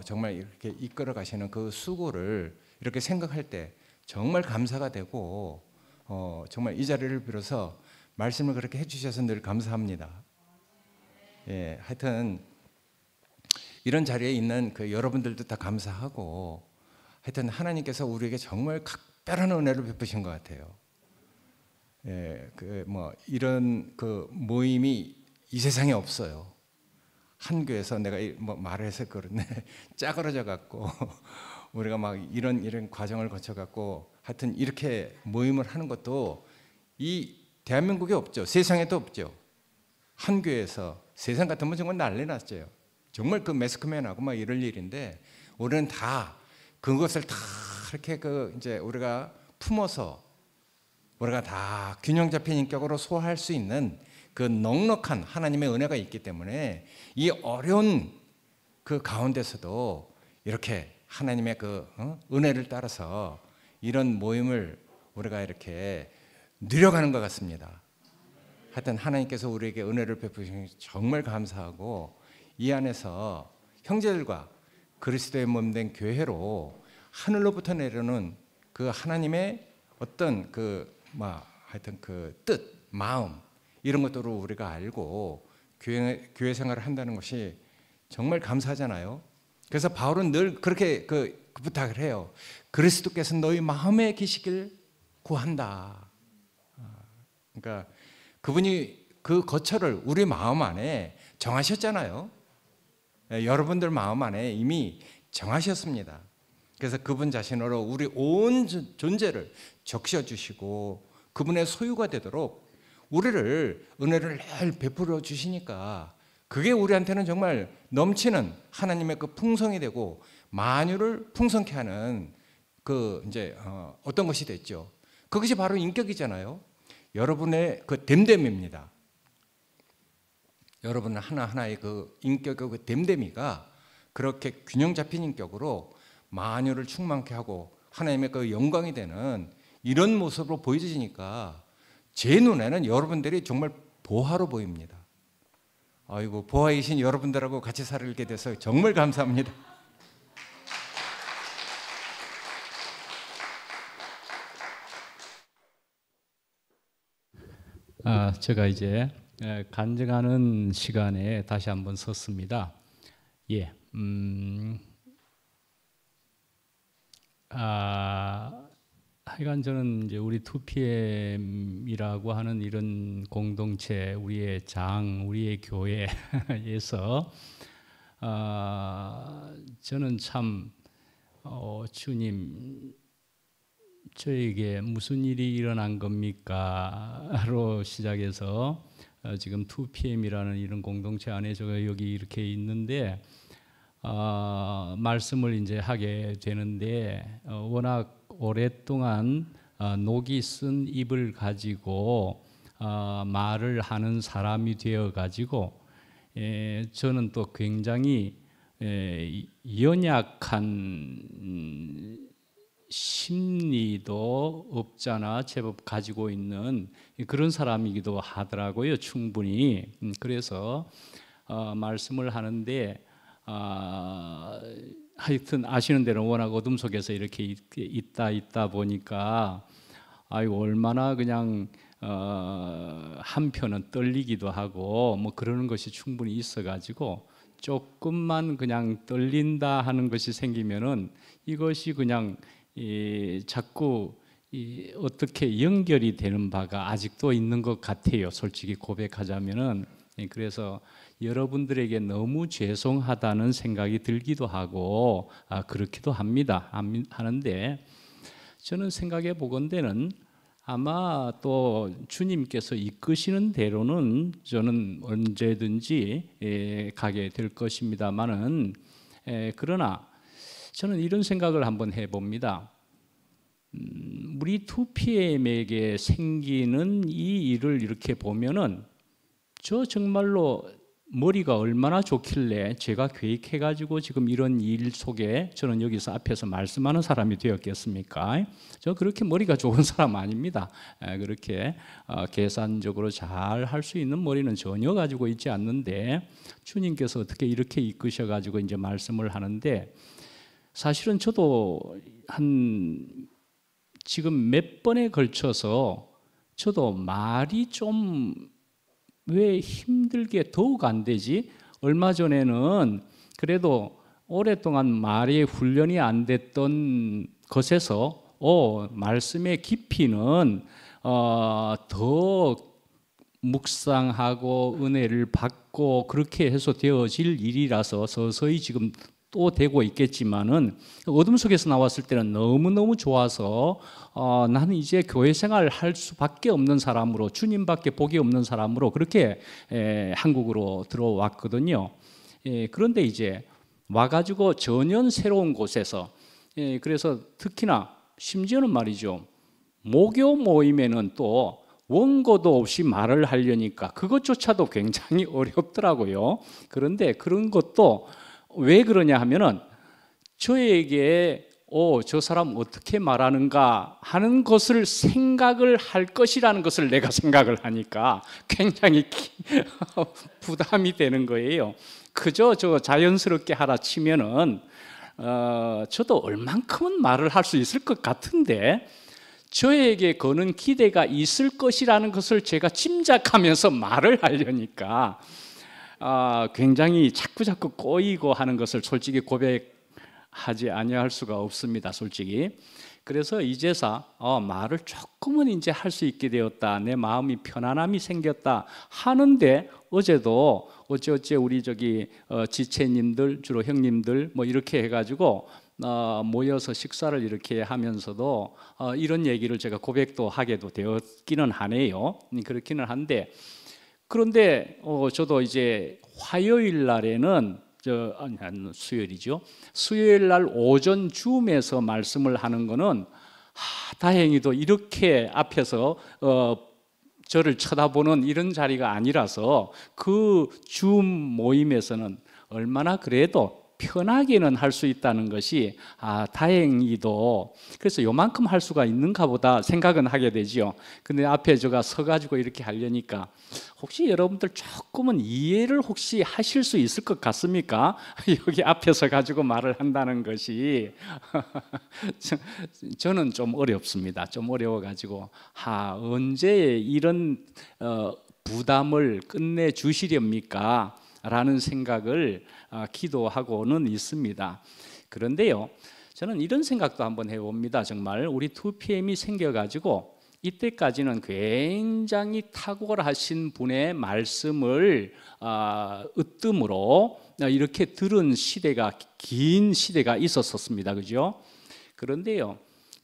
정말 이렇게 이끌어 가시는 그 수고를 이렇게 생각할 때 정말 감사가 되고, 정말 이 자리를 빌어서 말씀을 그렇게 해주셔서 늘 감사합니다. 예, 하여튼 이런 자리에 있는 그 여러분들도 다 감사하고, 하여튼 하나님께서 우리에게 정말 각별한 은혜를 베푸신 것 같아요. 예, 이런 그 모임이 이 세상에 없어요. 한 교회에서 내가 말을 해서 그러네. 짜그러져 갖고 우리가 막 이런 과정을 거쳐 갖고 하여튼 이렇게 모임을 하는 것도 이 대한민국에 없죠. 세상에도 없죠. 한 교회에서 세상 같으면 정말 난리 났어요. 정말 그 매스크맨하고 막 이럴 일인데, 우리는 다 그것을 다 이렇게 이제 우리가 품어서 우리가 다 균형 잡힌 인격으로 소화할 수 있는 그 넉넉한 하나님의 은혜가 있기 때문에 이 어려운 그 가운데서도 이렇게 하나님의 그 은혜를 따라서 이런 모임을 우리가 이렇게 누려가는 것 같습니다. 하여튼 하나님께서 우리에게 은혜를 베푸시니 정말 감사하고 이 안에서 형제들과 그리스도의 몸된 교회로 하늘로부터 내려오는 그 하나님의 어떤 하여튼 그 뜻, 마음 이런 것들을 우리가 알고 교회 생활을 한다는 것이 정말 감사하잖아요. 그래서 바울은 늘 그렇게 그 부탁을 해요. 그리스도께서 너희 마음에 계시길 구한다. 그러니까 그분이 그 거처를 우리 마음 안에 정하셨잖아요. 여러분들 마음 안에 이미 정하셨습니다. 그래서 그분 자신으로 우리 온 존재를 적셔 주시고 그분의 소유가 되도록 우리를 은혜를 늘 베풀어 주시니까 그게 우리한테는 정말 넘치는 하나님의 그 풍성이 되고 만유를 풍성케 하는 그 이제 어떤 것이 됐죠. 그것이 바로 인격이잖아요. 여러분의 그 됨됨입니다. 여러분 하나하나의 그 인격의 그 됨됨이가 그렇게 균형 잡힌 인격으로 만유를 충만케 하고 하나님의 그 영광이 되는 이런 모습으로 보여지니까 제 눈에는 여러분들이 정말 보화로 보입니다. 아이고, 보화이신 여러분들하고 같이 살게 돼서 정말 감사합니다. 제가 이제 간증하는 시간에 다시 한번 섰습니다. 예, 하여간 저는 이제 우리 2PM이라고 하는 이런 공동체, 우리의 장, 우리의 교회에서 저는 참 주님, 저에게 무슨 일이 일어난 겁니까?로 시작해서 지금 2PM이라는 이런 공동체 안에 제가 여기 이렇게 있는데 말씀을 이제 하게 되는데 워낙 오랫동안 녹이 쓴 입을 가지고 말을 하는 사람이 되어 가지고 저는 또 굉장히 연약한 심리도 없잖아 제법 가지고 있는 그런 사람이기도 하더라고요. 충분히. 그래서 말씀을 하는데 하여튼 아시는 대로 워낙 어둠 속에서 이렇게 있다 보니까 아이고 얼마나 그냥 한편은 떨리기도 하고 뭐 그러는 것이 충분히 있어가지고 조금만 그냥 떨린다 하는 것이 생기면은 이것이 그냥 자꾸 어떻게 연결이 되는 바가 아직도 있는 것 같아요. 솔직히 고백하자면은. 그래서 여러분들에게 너무 죄송하다는 생각이 들기도 하고 그렇기도 합니다. 하는데 저는 생각해 보건대는 아마 또 주님께서 이끄시는 대로는 저는 언제든지 가게 될 것입니다만은 그러나 저는 이런 생각을 한번 해봅니다. 우리 2PM에게 생기는 이 일을 이렇게 보면은 저 정말로 머리가 얼마나 좋길래 제가 계획해가지고 지금 이런 일 속에 저는 여기서 앞에서 말씀하는 사람이 되었겠습니까? 저 그렇게 머리가 좋은 사람 아닙니다. 그렇게 계산적으로 잘 할 수 있는 머리는 전혀 가지고 있지 않는데 주님께서 어떻게 이렇게 이끄셔가지고 이제 말씀을 하는데 사실은 저도 지금 몇 번에 걸쳐서 저도 말이 좀 왜 힘들게 더욱 안 되지? 얼마 전에는 그래도 오랫동안 말의 훈련이 안 됐던 것에서 말씀의 깊이는 더 묵상하고 은혜를 받고 그렇게 해서 되어질 일이라서 서서히 지금 또 되고 있겠지만은 어둠 속에서 나왔을 때는 너무너무 좋아서 나는 이제 교회 생활을 할 수밖에 없는 사람으로 주님밖에 복이 없는 사람으로 그렇게 한국으로 들어왔거든요. 그런데 이제 와가지고 전혀 새로운 곳에서 그래서 특히나 심지어는 말이죠. 모교 모임에는 또 원고도 없이 말을 하려니까 그것조차도 굉장히 어렵더라고요. 그런데 그런 것도 왜 그러냐 하면은 저에게 저 사람 어떻게 말하는가 하는 것을 생각을 할 것이라는 것을 내가 생각을 하니까 굉장히 부담이 되는 거예요. 그저 저 자연스럽게 하라 치면은 저도 얼만큼은 말을 할 수 있을 것 같은데 저에게 거는 기대가 있을 것이라는 것을 제가 짐작하면서 말을 하려니까 굉장히 자꾸 꼬이고 하는 것을 솔직히 고백하지 아니할 수가 없습니다. 솔직히. 그래서 이제서 말을 조금은 이제 할 수 있게 되었다. 내 마음이 편안함이 생겼다 하는데 어제도 어째 우리 저기 지체님들 주로 형님들 뭐 이렇게 해가지고 모여서 식사를 이렇게 하면서도 이런 얘기를 제가 고백도 하게도 되었기는 하네요. 그렇기는 한데 그런데 저도 이제 화요일 날에는 수요일이죠. 수요일 날 오전 줌에서 말씀을 하는 거는 다행히도 이렇게 앞에서 저를 쳐다보는 이런 자리가 아니라서 그 줌 모임에서는 얼마나 그래도 편하게는 할 수 있다는 것이 다행히도 그래서 요만큼 할 수가 있는가 보다 생각은 하게 되죠. 근데 앞에 제가 서가지고 이렇게 하려니까 혹시 여러분들 조금은 이해를 혹시 하실 수 있을 것 같습니까? 여기 앞에 서가지고 말을 한다는 것이 저는 좀 어렵습니다. 좀 어려워가지고 언제 이런 부담을 끝내 주시렵니까? 라는 생각을 기도하고는 있습니다. 그런데요, 저는 이런 생각도 한번 해봅니다. 정말 우리 2PM이 생겨가지고 이때까지는 굉장히 탁월하신 분의 말씀을 으뜸으로 이렇게 들은 시대가 긴 시대가 있었습니다. 그죠? 그런데요,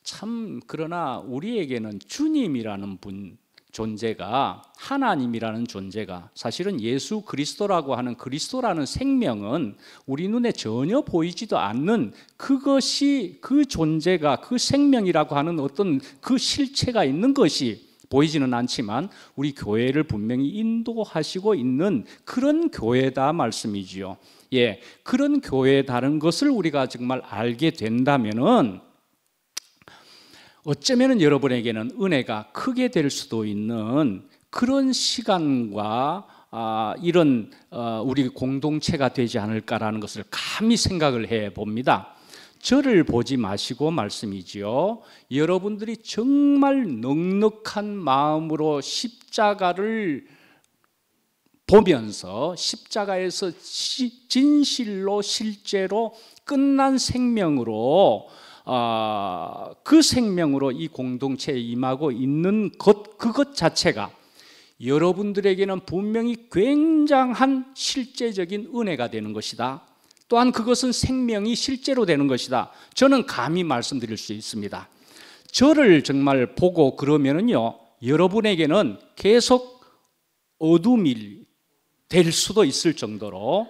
참 그러나 우리에게는 주님이라는 분 존재가 하나님이라는 존재가 사실은 예수 그리스도라고 하는 그리스도라는 생명은 우리 눈에 전혀 보이지도 않는 그것이 그 존재가 그 생명이라고 하는 어떤 그 실체가 있는 것이 보이지는 않지만 우리 교회를 분명히 인도하시고 있는 그런 교회다 말씀이지요. 예, 그런 교회다는 것을 우리가 정말 알게 된다면은 어쩌면 여러분에게는 은혜가 크게 될 수도 있는 그런 시간과 이런 우리 공동체가 되지 않을까라는 것을 감히 생각을 해봅니다. 저를 보지 마시고 말씀이지요. 여러분들이 정말 넉넉한 마음으로 십자가를 보면서 십자가에서 진실로 실제로 끝난 생명으로 그 생명으로 이 공동체에 임하고 있는 그것 자체가 여러분들에게는 분명히 굉장한 실제적인 은혜가 되는 것이다. 또한 그것은 생명이 실제로 되는 것이다. 저는 감히 말씀드릴 수 있습니다. 저를 정말 보고 그러면은요, 여러분에게는 계속 어둠이 될 수도 있을 정도로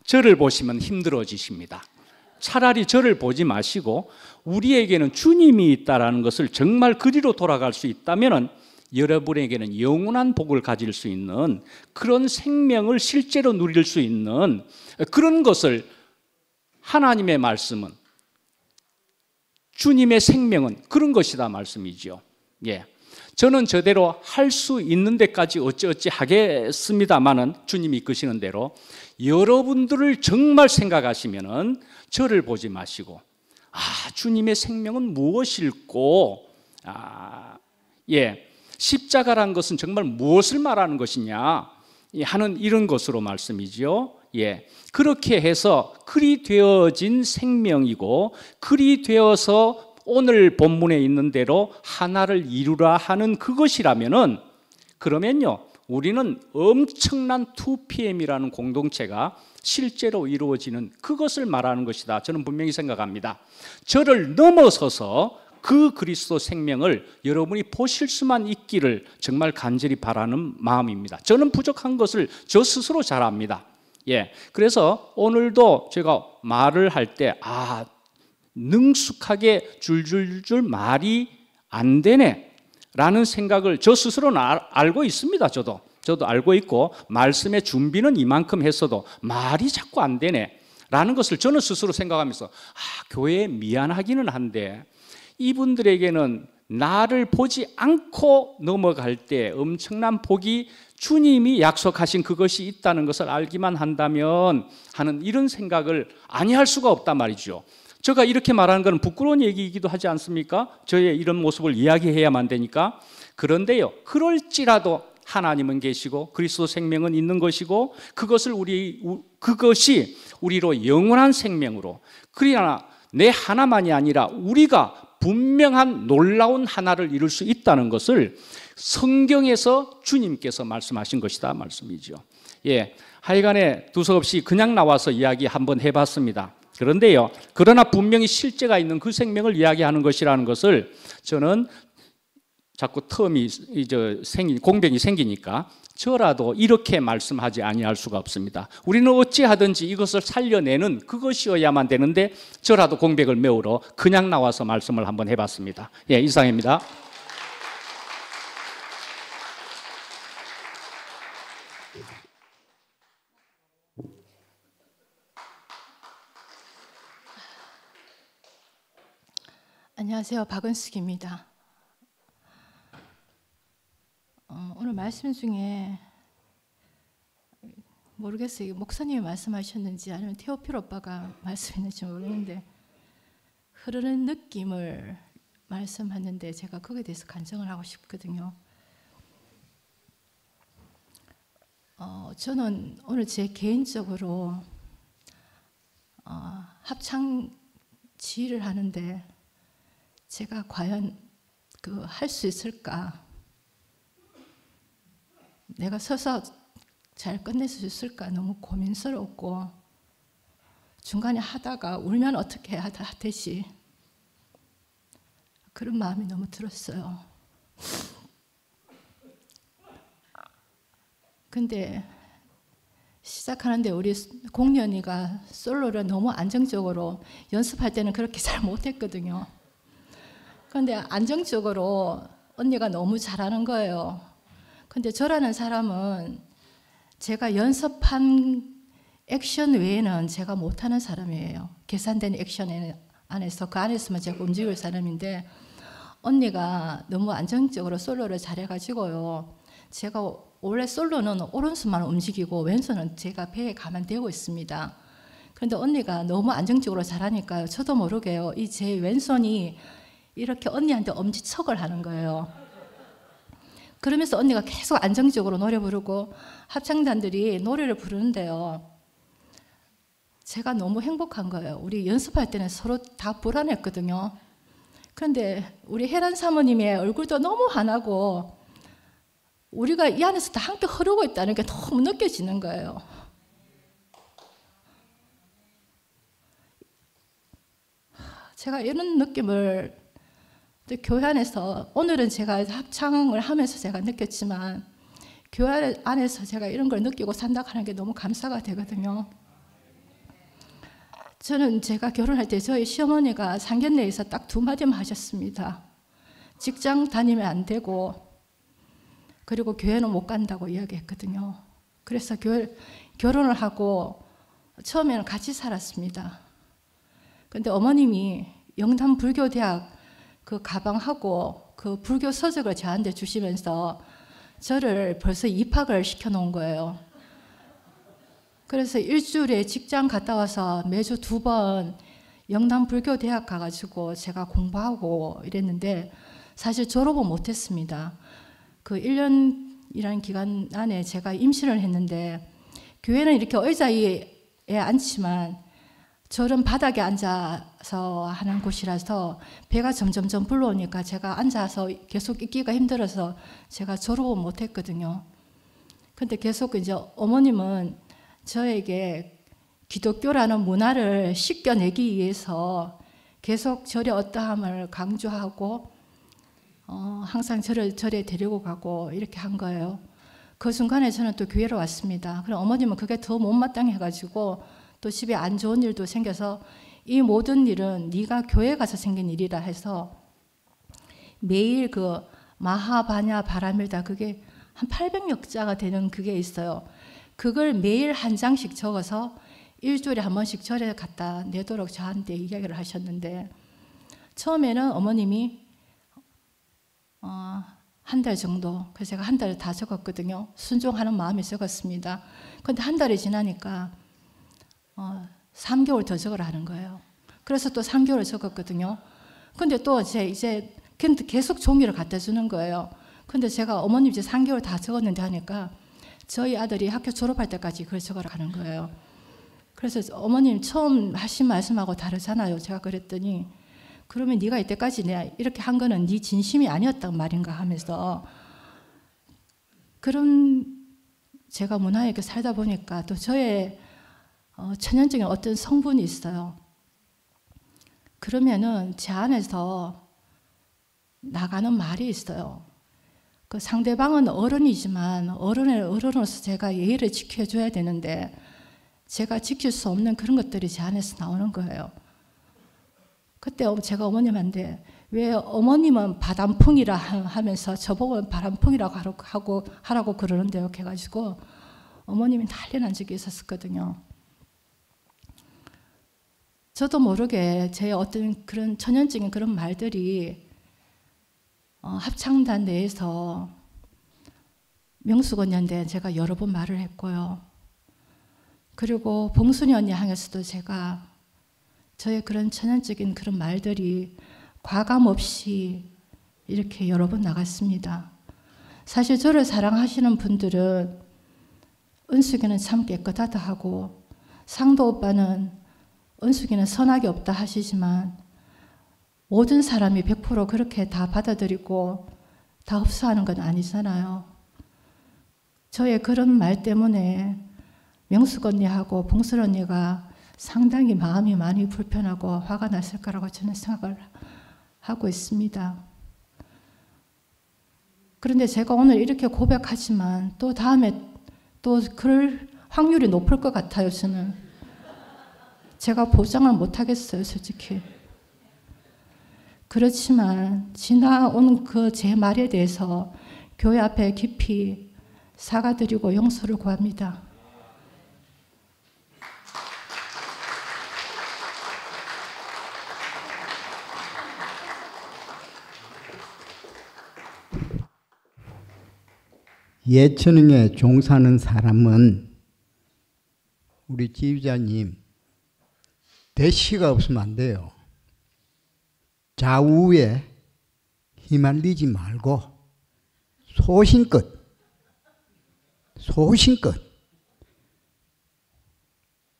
저를 보시면 힘들어지십니다. 차라리 저를 보지 마시고 우리에게는 주님이 있다라는 것을 정말 그리로 돌아갈 수 있다면 여러분에게는 영원한 복을 가질 수 있는 그런 생명을 실제로 누릴 수 있는 그런 것을 하나님의 말씀은 주님의 생명은 그런 것이다 말씀이죠. 예. 저는 저대로 할 수 있는 데까지 어찌어찌 하겠습니다마는 주님이 이끄시는 대로 여러분들을 정말 생각하시면은 저를 보지 마시고 주님의 생명은 무엇일꼬 십자가라는 것은 정말 무엇을 말하는 것이냐 하는 이런 것으로 말씀이죠. 예, 그렇게 해서 그리 되어진 생명이고 그리 되어서 오늘 본문에 있는 대로 하나를 이루라 하는 그것이라면은 그러면요 우리는 엄청난 2PM이라는 공동체가 실제로 이루어지는 그것을 말하는 것이다. 저는 분명히 생각합니다. 저를 넘어서서 그 그리스도 생명을 여러분이 보실 수만 있기를 정말 간절히 바라는 마음입니다. 저는 부족한 것을 저 스스로 잘 압니다. 예, 그래서 오늘도 제가 말을 할 때 능숙하게 줄줄줄 말이 안 되네 라는 생각을 저 스스로는 알고 있습니다. 저도 알고 있고 말씀의 준비는 이만큼 했어도 말이 자꾸 안 되네 라는 것을 저는 스스로 생각하면서 교회에 미안하기는 한데 이분들에게는 나를 보지 않고 넘어갈 때 엄청난 복이 주님이 약속하신 그것이 있다는 것을 알기만 한다면 하는 이런 생각을 아니할 수가 없단 말이죠. 제가 이렇게 말하는 것은 부끄러운 얘기이기도 하지 않습니까? 저의 이런 모습을 이야기해야만 되니까. 그런데요, 그럴지라도 하나님은 계시고 그리스도 생명은 있는 것이고 그것이 우리로 영원한 생명으로, 그러나 내 하나만이 아니라 우리가 분명한 놀라운 하나를 이룰 수 있다는 것을 성경에서 주님께서 말씀하신 것이다 말씀이죠. 예, 하여간에 두서없이 그냥 나와서 이야기 한번 해봤습니다. 그런데요, 그러나 분명히 실제가 있는 그 생명을 이야기하는 것이라는 것을 저는 자꾸 공백이 생기니까 저라도 이렇게 말씀하지 아니할 수가 없습니다. 우리는 어찌하든지 이것을 살려내는 그것이어야만 되는데 저라도 공백을 메우러 그냥 나와서 말씀을 한번 해봤습니다. 예, 이상입니다. 안녕하세요. 박은숙입니다. 오늘 말씀 중에 모르겠어요. 목사님이 말씀하셨는지 아니면 테오필 오빠가 말씀했는지 모르겠는데 흐르는 느낌을 말씀하는데 제가 거기에 대해서 간증을 하고 싶거든요. 저는 오늘 제 개인적으로 합창 지휘를 하는데 제가 과연 할 수 있을까? 내가 서서 잘 끝낼 수 있을까? 너무 고민스럽고 중간에 하다가 울면 어떻게 하듯이 그런 마음이 너무 들었어요. 근데 시작하는데 우리 공연이가 솔로를 너무 안정적으로 연습할 때는 그렇게 잘 못했거든요. 근데 안정적으로 언니가 너무 잘하는 거예요. 근데 저라는 사람은 제가 연습한 액션 외에는 제가 못하는 사람이에요. 계산된 액션 안에서 그 안에서만 제가 움직일 사람인데 언니가 너무 안정적으로 솔로를 잘해가지고요. 제가 원래 솔로는 오른손만 움직이고 왼손은 제가 배에 가만대고 있습니다. 그런데 언니가 너무 안정적으로 잘하니까요. 저도 모르게요. 이 제 왼손이 이렇게 언니한테 엄지척을 하는 거예요. 그러면서 언니가 계속 안정적으로 노래 부르고 합창단들이 노래를 부르는데요. 제가 너무 행복한 거예요. 우리 연습할 때는 서로 다 불안했거든요. 그런데 우리 혜란 사모님의 얼굴도 너무 환하고 우리가 이 안에서 다 함께 흐르고 있다는 게 너무 느껴지는 거예요. 제가 이런 느낌을 교회 안에서 오늘은 제가 합창을 하면서 제가 느꼈지만 교회 안에서 제가 이런 걸 느끼고 산다 하는 게 너무 감사가 되거든요. 저는 제가 결혼할 때 저희 시어머니가 상견례에서 딱 2마디만 하셨습니다. 직장 다니면 안 되고 그리고 교회는 못 간다고 이야기했거든요. 그래서 결혼을 하고 처음에는 같이 살았습니다. 근데 어머님이 영남불교대학 그 가방하고 그 불교 서적을 저한테 주시면서 저를 벌써 입학을 시켜놓은 거예요. 그래서 일주일에 직장 갔다 와서 매주 2번 영남불교대학 가가지고 제가 공부하고 이랬는데 사실 졸업은 못했습니다. 그 1년이라는 기간 안에 제가 임신을 했는데 교회는 이렇게 의자에 앉지만 저는 바닥에 앉아서 하는 곳이라서 배가 점점점 불러오니까 제가 앉아서 계속 있기가 힘들어서 제가 졸업은 못했거든요. 근데 계속 이제 어머님은 저에게 기독교라는 문화를 씻겨내기 위해서 계속 절의 어떠함을 강조하고 항상 저를 절에 데리고 가고 이렇게 한 거예요. 그 순간에 저는 또 교회로 왔습니다. 그럼 어머님은 그게 더 못마땅해가지고 또 집에 안 좋은 일도 생겨서 이 모든 일은 네가 교회 가서 생긴 일이라 해서 매일 그 마하바냐 바라밀다 그게 한 800여 자가 되는 그게 있어요. 그걸 매일 한 장씩 적어서 일주일에 한 번씩 절에 갖다 내도록 저한테 이야기를 하셨는데 처음에는 어머님이 한 달 정도, 그래서 제가 한 달을 다 적었거든요. 순종하는 마음에 적었습니다. 그런데 한 달이 지나니까 3개월 더 적으라 하는 거예요. 그래서 또 3개월 적었거든요. 근데 또 이제 계속 종이를 갖다 주는 거예요. 근데 제가 어머님 이제 3개월 다 적었는데 하니까 저희 아들이 학교 졸업할 때까지 그걸 적으라 하는 거예요. 그래서 어머님 처음 하신 말씀하고 다르잖아요. 제가 그랬더니 그러면 네가 이때까지 내가 이렇게 한 거는 네 진심이 아니었단 말인가 하면서 그런 제가 문화에 살다 보니까 또 저의 천연적인 어떤 성분이 있어요. 그러면은 제 안에서 나가는 말이 있어요. 그 상대방은 어른이지만 어른으로서 제가 예의를 지켜줘야 되는데 제가 지킬 수 없는 그런 것들이 제 안에서 나오는 거예요. 그때 제가 어머님한테 왜 어머님은 바람풍이라 하면서 저보고 바람풍이라고 하라고 그러는데요. 이렇게 해가지고 어머님이 난리 난 적이 있었거든요. 저도 모르게 제 어떤 그런 천연적인 그런 말들이 합창단 내에서 명숙 언니한테 제가 여러 번 말을 했고요. 그리고 봉순이 언니 향해서도 제가 저의 그런 천연적인 그런 말들이 과감 없이 이렇게 여러 번 나갔습니다. 사실 저를 사랑하시는 분들은 은숙이는 참 깨끗하다 하고 상도 오빠는 은숙이는 선악이 없다 하시지만 모든 사람이 100% 그렇게 다 받아들이고 다 흡수하는 건 아니잖아요. 저의 그런 말 때문에 명숙 언니하고 봉순 언니가 상당히 마음이 많이 불편하고 화가 났을 거라고 저는 생각을 하고 있습니다. 그런데 제가 오늘 이렇게 고백하지만 또 다음에 또 그럴 확률이 높을 것 같아요. 저는 제가 보장을 못하겠어요. 솔직히. 그렇지만 지나온 그 제 말에 대해서 교회 앞에 깊이 사과드리고 용서를 구합니다. 예천응에 종사하는 사람은 우리 지휘자님 대시가 없으면 안 돼요. 좌우에 휘말리지 말고 소신껏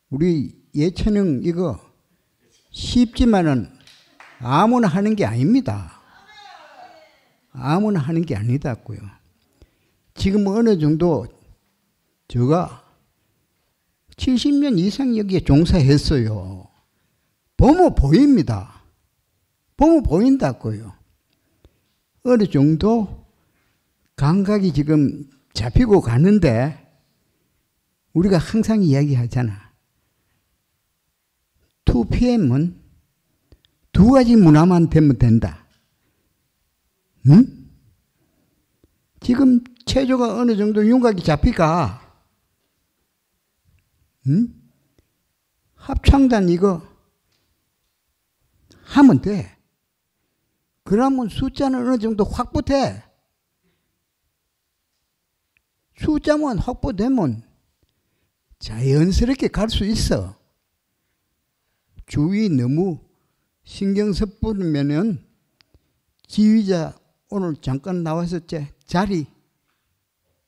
우리 예천응 이거 쉽지만은 아무나 하는 게 아닙니다. 아무나 하는 게 아니다고요. 지금 어느 정도 제가 70년 이상 여기에 종사했어요. 보면 보입니다. 보면 보인다고요. 어느 정도 감각이 지금 잡히고 가는데 우리가 항상 이야기하잖아. 2PM은 두 가지 문화만 되면 된다. 응? 지금 체조가 어느 정도 윤곽이 잡히가. 응? 합창단 이거 하면 돼. 그러면 숫자는 어느 정도 확보돼. 숫자만 확보되면 자연스럽게 갈 수 있어. 주위 너무 신경 섣부르면은 지휘자 오늘 잠깐 나왔었지? 자리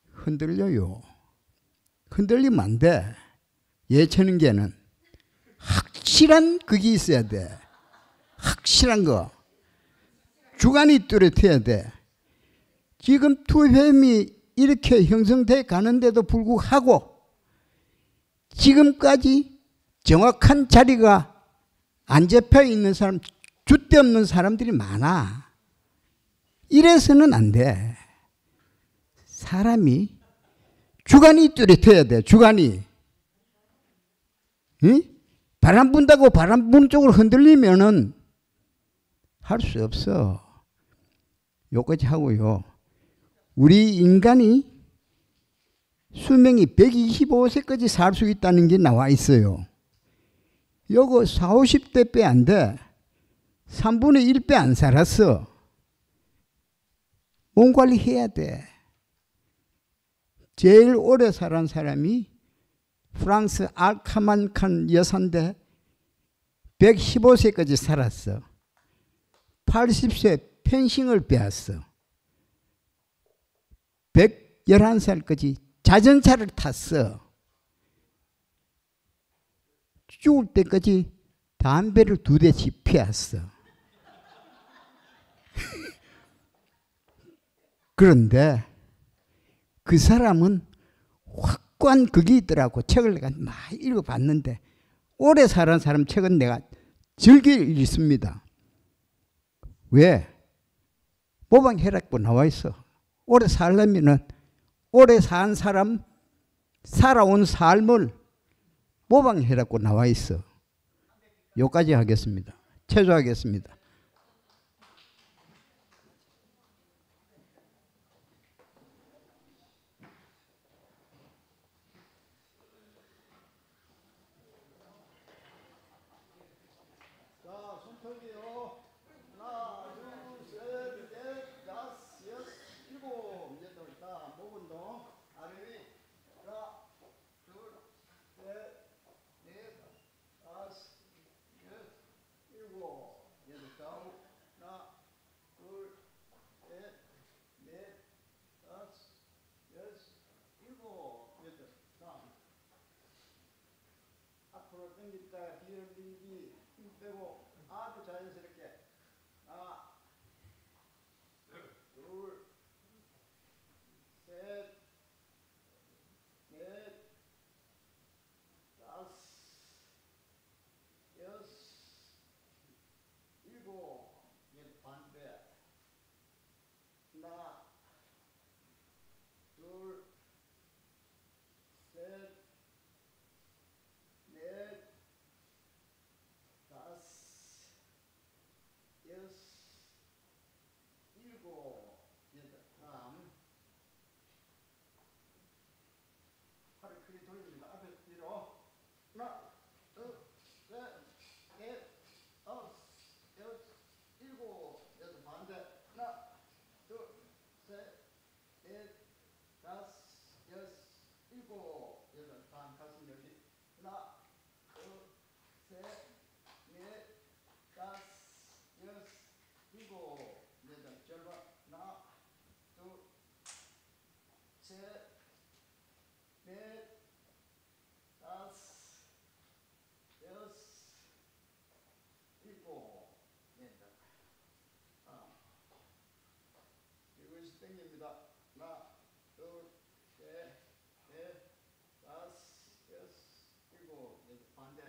흔들려요. 흔들리면 안 돼. 예천응계는 확실한 그게 있어야 돼. 확실한 거. 주관이 뚜렷해야 돼. 지금 투표임이 이렇게 형성돼 가는데도 불구하고 지금까지 정확한 자리가 안 잡혀 있는 사람, 줏대 없는 사람들이 많아. 이래서는 안 돼. 사람이 주관이 뚜렷해야 돼. 주관이. 응? 바람 분다고 바람 부는 쪽으로 흔들리면은 할 수 없어. 요까지 하고요. 우리 인간이 수명이 125세까지 살 수 있다는 게 나와 있어요. 요거 40, 50대 배 안 돼. 3분의 1배 안 살았어. 몸 관리해야 돼. 제일 오래 살은 사람이 프랑스 알카만칸 여사인데 115세까지 살았어. 80세 펜싱을 빼앗어. 111살까지 자전차를 탔어. 죽을 때까지 담배를 2대씩 피웠어. 그런데 그 사람은 확고한 그게 있더라고. 책을 내가 막 읽어봤는데 오래 살은 사람 책은 내가 즐겨 읽습니다. 왜? 모방해라고 나와 있어. 오래 살려면은 오래 산 사람 살아온 삶을 모방해라고 나와 있어. 여기까지 하겠습니다. 최소하겠습니다. 앞으로 당겼다 뒤로 밀기 힘 빼고 아주 자연스럽게 하나 둘 셋 넷 다섯 여섯 일곱 반배 하나 둘 셋 넷, 다섯, 여섯, 일곱, 여덟, 팔을 크게 돌립니다. 앞에 뒤로 하나, 둘, 셋, 넷, 다섯, 여섯, 일곱, 여덟, 반대 하나, 둘, 셋, 넷, 다섯, 여섯, 일곱, 여덟, 반 가슴 여기 하나 셋, 넷, 다섯, 여섯, 일곱, 여덟, 절반 하나, 둘, 셋, 넷, 다섯, 여섯, 일곱, 여덟. 이것이 땡깁니다. 하나, 둘, 셋, 넷, 다섯, 여섯, 일곱, 여덟, 반대.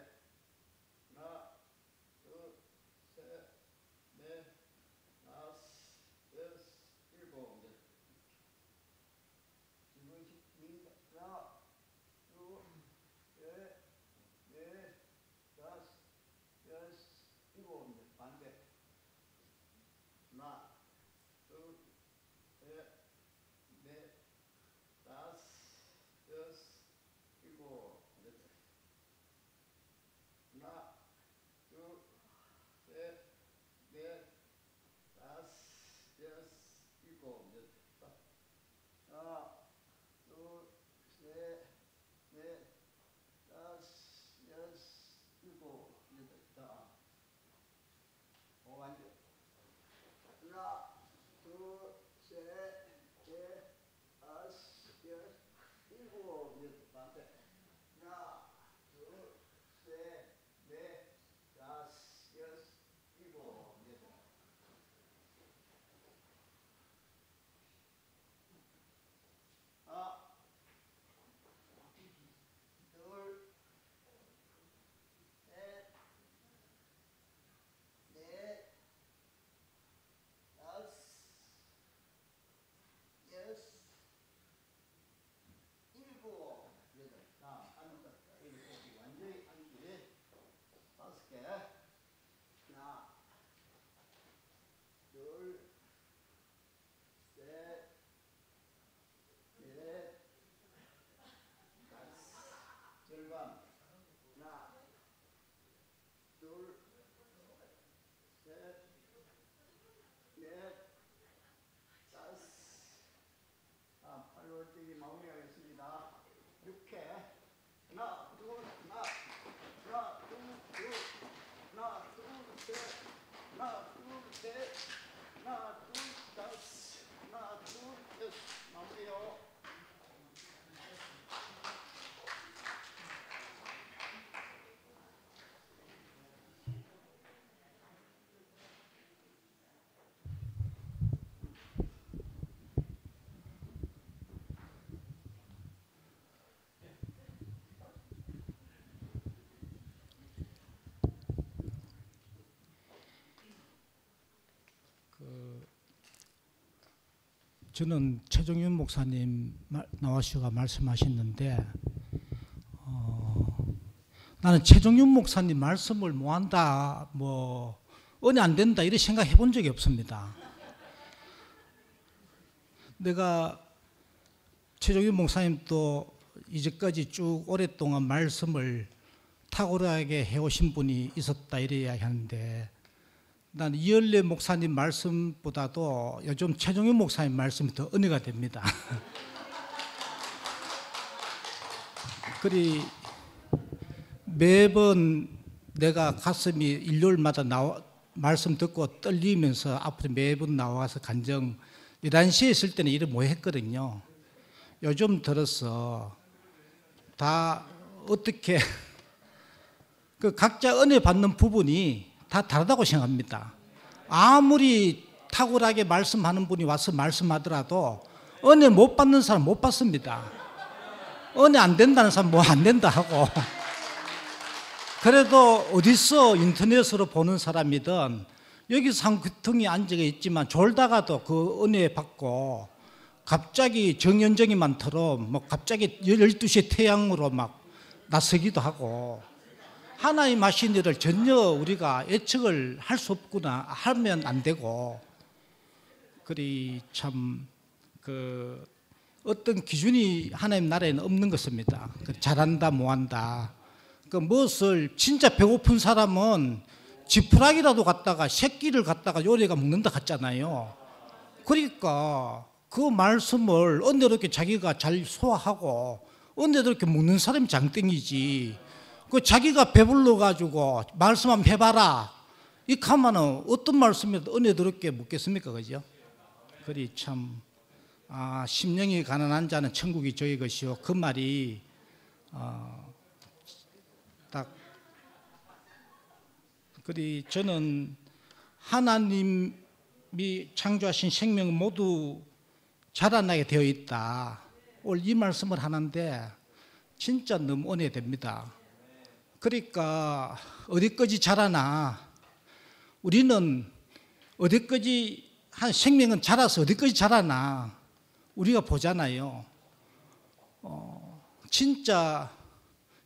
하나, 둘, 셋, 넷, 다섯, 여섯, 일곱, 여덟. 이것이 땡깁니다. 하나, 둘, 셋, 넷, 다섯, 여섯, 일곱, 여덟, 반대. 하나, 둘, 셋, 넷, 저는 최종윤 목사님 나와셔가 말씀하셨는데 나는 최종윤 목사님 말씀을 뭐한다, 뭐 은혜 안 된다 이런 생각 해본 적이 없습니다. 내가 최종윤 목사님도 이제까지 쭉 오랫동안 말씀을 탁월하게 해오신 분이 있었다 이래 이야기하는데, 난 이열래 목사님 말씀보다도 요즘 최종윤 목사님 말씀이 더 은혜가 됩니다. 그리 매번 내가 가슴이 일요일마다 말씀 듣고 떨리면서 앞으로 매번 나와서 간정 11시에 있을 때는 일을 못 했거든요. 요즘 들어서 다 어떻게 그 각자 은혜 받는 부분이 다 다르다고 생각합니다. 아무리 탁월하게 말씀하는 분이 와서 말씀하더라도 은혜 못 받는 사람 못 받습니다. 은혜 안 된다는 사람 뭐 안 된다 하고, 그래도 어디서 인터넷으로 보는 사람이든 여기 상구통에 앉아 있지만 졸다가도 그 은혜 받고, 갑자기 정연정이만처럼 뭐 갑자기 12시에 태양으로 막 나서기도 하고, 하나님 하신 일을 전혀 우리가 예측을 할 수 없구나, 하면 안 되고, 그리 참 그 어떤 기준이 하나님 나라에는 없는 것입니다. 잘한다 뭐한다. 그 무엇을 진짜 배고픈 사람은 지푸라기라도 갖다가 새끼를 갖다가 요리가 먹는다 같잖아요. 그러니까 그 말씀을 은혜롭게 자기가 잘 소화하고 은혜롭게 먹는 사람이 장땡이지, 그 자기가 배불러 가지고 말씀 한번 해봐라 이 하면은 어떤 말씀이라도 은혜롭게 묻겠습니까? 그죠? 그리 참 심령이 가난한 자는 천국이 저의 것이요, 그 말이 딱 그리 저는 하나님이 창조하신 생명 모두 자라나게 되어 있다. 오늘 이 말씀을 하는데 진짜 너무 은혜됩니다. 그러니까 어디까지 자라나, 우리는 어디까지 한 생명은 자라서 어디까지 자라나 우리가 보잖아요. 진짜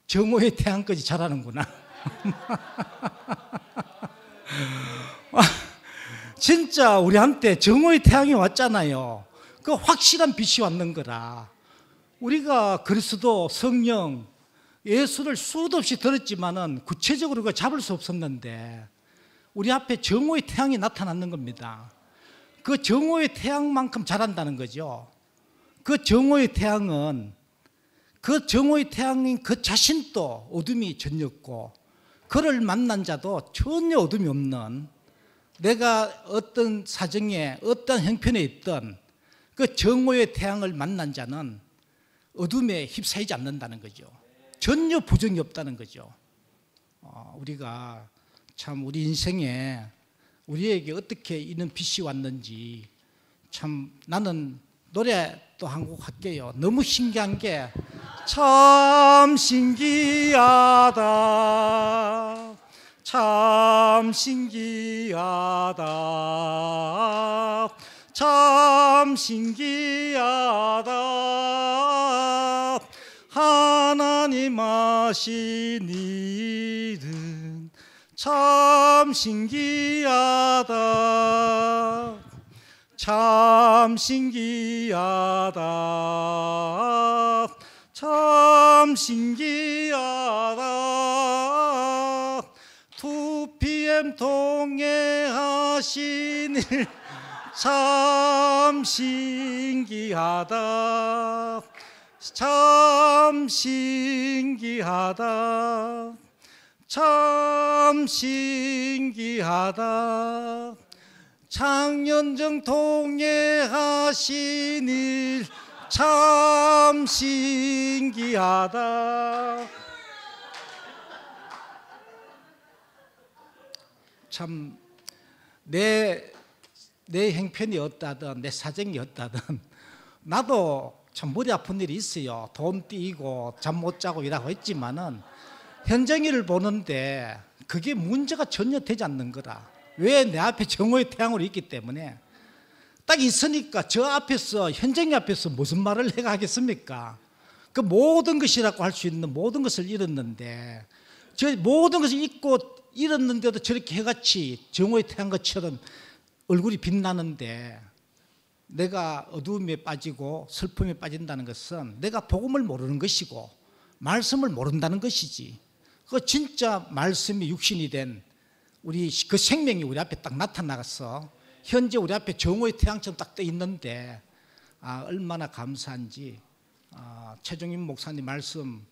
정오의 태양까지 자라는구나. 진짜 우리한테 정오의 태양이 왔잖아요. 그 확실한 빛이 왔는 거라. 우리가 그리스도, 성령, 예수를 수도 없이 들었지만은 구체적으로 그걸 잡을 수 없었는데 우리 앞에 정오의 태양이 나타났는 겁니다. 그 정오의 태양만큼 자란다는 거죠. 그 정오의 태양은 그 정오의 태양인 그 자신도 어둠이 전혀 없고, 그를 만난 자도 전혀 어둠이 없는, 내가 어떤 사정에 어떤 형편에 있던 그 정오의 태양을 만난 자는 어둠에 휩싸이지 않는다는 거죠. 전혀 부정이 없다는 거죠. 우리가 참 우리 인생에 우리에게 어떻게 이런 빛이 왔는지, 참 나는 노래 또 한 곡 할게요. 너무 신기한 게 참 신기하다, 참 신기하다, 참 신기하다, 하나님 하신 일은 참 신기하다, 참 신기하다, 참 신기하다, 2PM 동행하신 일 참 신기하다, 참 신기하다, 참 신기하다, 창년정 동행하신 일 참 신기하다. 참 내 형편이 어떠하든 내 사정이 어떠하든 나도 참 머리 아픈 일이 있어요. 돈 띄고 잠 못 자고 일하고 했지만은 현정이를 보는데 그게 문제가 전혀 되지 않는 거라. 왜? 내 앞에 정오의 태양으로 있기 때문에. 딱 있으니까 저 앞에서 현정이 앞에서 무슨 말을 내가 하겠습니까? 그 모든 것이라고 할 수 있는 모든 것을 잃었는데 저 모든 것을 잊고 잃었는데도 저렇게 해같이 정오에 태한 것처럼 얼굴이 빛나는데 내가 어두움에 빠지고 슬픔에 빠진다는 것은 내가 복음을 모르는 것이고 말씀을 모른다는 것이지. 그 진짜 말씀이 육신이 된 우리 그 생명이 우리 앞에 딱 나타나서 현재 우리 앞에 정오의 태양처럼 딱 떠 있는데 얼마나 감사한지. 최종임 목사님 말씀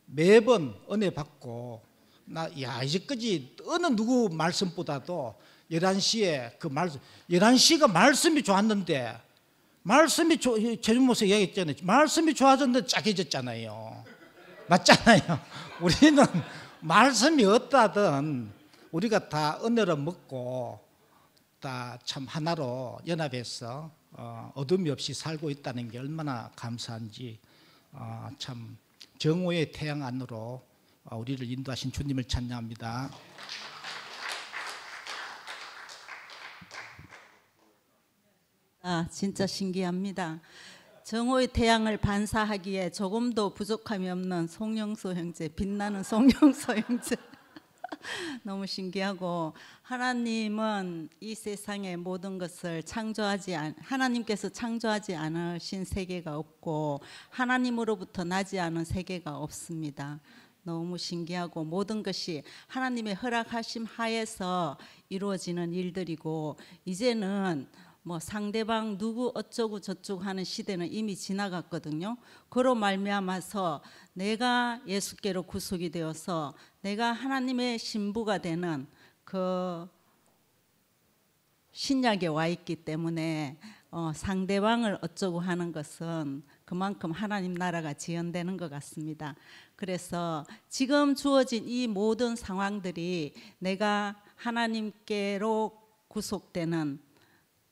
매번 은혜 받고 이제까지 어느 누구 말씀보다도 11시에 그 말씀 11시가 말씀이 좋았는데 말씀이 최종 목사 이야기했잖아요. 말씀이 좋아졌는데 짜게졌잖아요. 맞잖아요. 우리는 말씀이 없다든 우리가 다 은혜를 먹고 다 참 하나로 연합해서 어둠이 없이 살고 있다는 게 얼마나 감사한지 참 정오의 태양 안으로 우리를 인도하신 주님을 찬양합니다. 진짜 신기합니다. 정오의 태양을 반사하기에 조금도 부족함이 없는 송영수 형제, 빛나는 송영수 형제. 너무 신기하고 하나님은 이 세상의 모든 것을 하나님께서 창조하지 않으신 세계가 없고 하나님으로부터 나지 않은 세계가 없습니다. 너무 신기하고 모든 것이 하나님의 허락하심 하에서 이루어지는 일들이고 이제는 뭐 상대방 누구 어쩌고 저쩌고 하는 시대는 이미 지나갔거든요. 그로 말미암아서 내가 예수께로 구속이 되어서 내가 하나님의 신부가 되는 그 신약에 와 있기 때문에 상대방을 어쩌고 하는 것은 그만큼 하나님 나라가 지연되는 것 같습니다. 그래서 지금 주어진 이 모든 상황들이 내가 하나님께로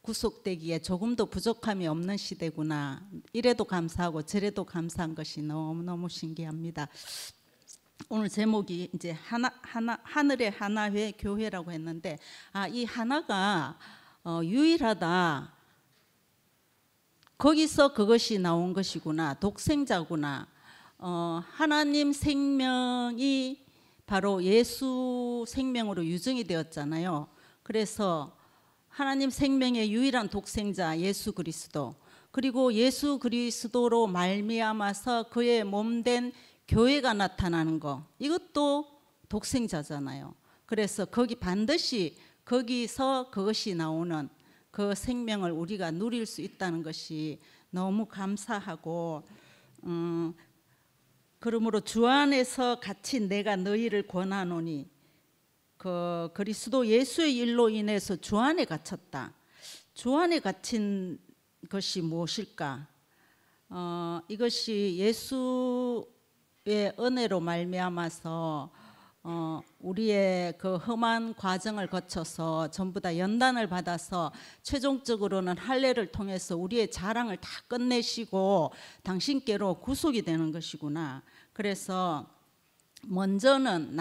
구속되기에 조금도 부족함이 없는 시대구나. 이래도 감사하고 저래도 감사한 것이 너무너무 신기합니다. 오늘 제목이 이제 하늘의 하나회 교회라고 했는데 이 하나가 유일하다. 거기서 그것이 나온 것이구나. 독생자구나. 하나님 생명이 바로 예수 생명으로 유증이 되었잖아요. 그래서 하나님 생명의 유일한 독생자 예수 그리스도, 그리고 예수 그리스도로 말미암아서 그의 몸된 교회가 나타나는 거, 이것도 독생자잖아요. 그래서 반드시 거기서 그것이 나오는 그 생명을 우리가 누릴 수 있다는 것이 너무 감사하고 그러므로 주 안에서 같이 내가 너희를 권하노니 그 그리스도 예수의 일로 인해서 주 안에 갇혔다. 주 안에 갇힌 것이 무엇일까? 이것이 예수의 은혜로 말미암아서 우리의 그 험한 과정을 거쳐서 전부 다 연단을 받아서 최종적으로는 할례를 통해서 우리의 자랑을 다 끝내시고 당신께로 구속이 되는 것이구나. 그래서 먼저는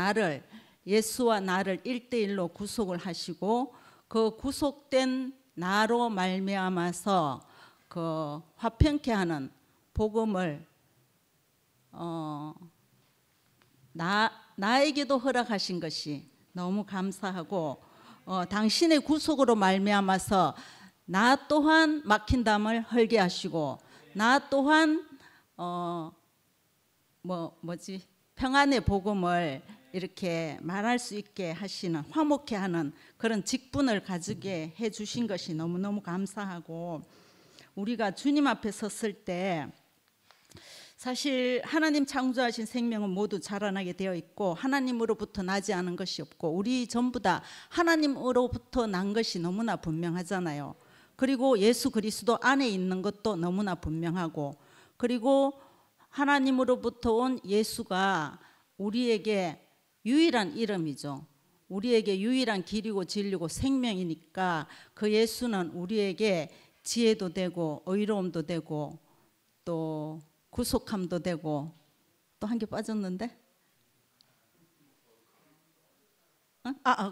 예수와 나를 1대1로 구속을 하시고 그 구속된 나로 말미암아서 그 화평케 하는 복음을 나에게도 허락하신 것이 너무 감사하고 당신의 구속으로 말미암아서 나 또한 막힌 담을 헐게 하시고 나 또한 평안의 복음을 이렇게 말할 수 있게 하시는, 화목케 하는 그런 직분을 가지게 해주신 것이 너무너무 감사하고, 우리가 주님 앞에 섰을 때 사실 하나님 창조하신 생명은 모두 자라나게 되어 있고 하나님으로부터 나지 않은 것이 없고 우리 전부 다 하나님으로부터 난 것이 너무나 분명하잖아요. 그리고 예수 그리스도 안에 있는 것도 너무나 분명하고, 그리고 하나님으로부터 온 예수가 우리에게 유일한 이름이죠. 우리에게 유일한 길이고 진리고 생명이니까 그 예수는 우리에게 지혜도 되고 의로움도 되고 또 구속함도 되고 또 한 개 빠졌는데?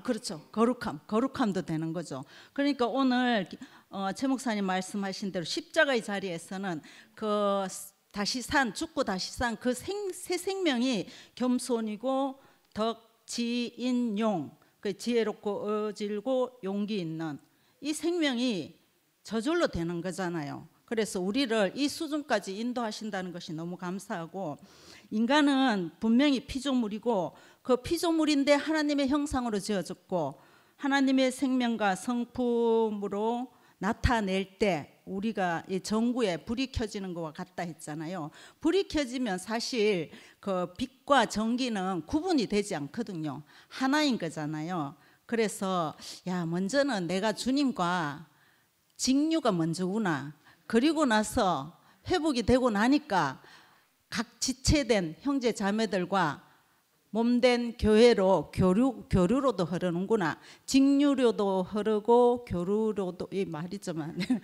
그렇죠. 거룩함도 되는 거죠. 그러니까 오늘 최 목사님 말씀하신 대로 십자가의 자리에서는 그 다시 산, 죽고 다시 산 그 새 생명이 겸손이고 덕지인용, 그 지혜롭고 어질고 용기 있는 이 생명이 저절로 되는 거잖아요. 그래서 우리를 이 수준까지 인도하신다는 것이 너무 감사하고, 인간은 분명히 피조물이고 그 피조물인데 하나님의 형상으로 지어졌고 하나님의 생명과 성품으로 나타낼 때 우리가 이 전구에 불이 켜지는 것과 같다 했잖아요. 불이 켜지면 사실 그 빛과 전기는 구분이 되지 않거든요. 하나인 거잖아요. 그래서 먼저는 내가 주님과 직류가 먼저구나. 그리고 나서 회복이 되고 나니까 각 지체된 형제 자매들과 몸된 교회로 교류로도 흐르는구나. 직류로도 흐르고 교류로도, 이 말이 좀 안 돼.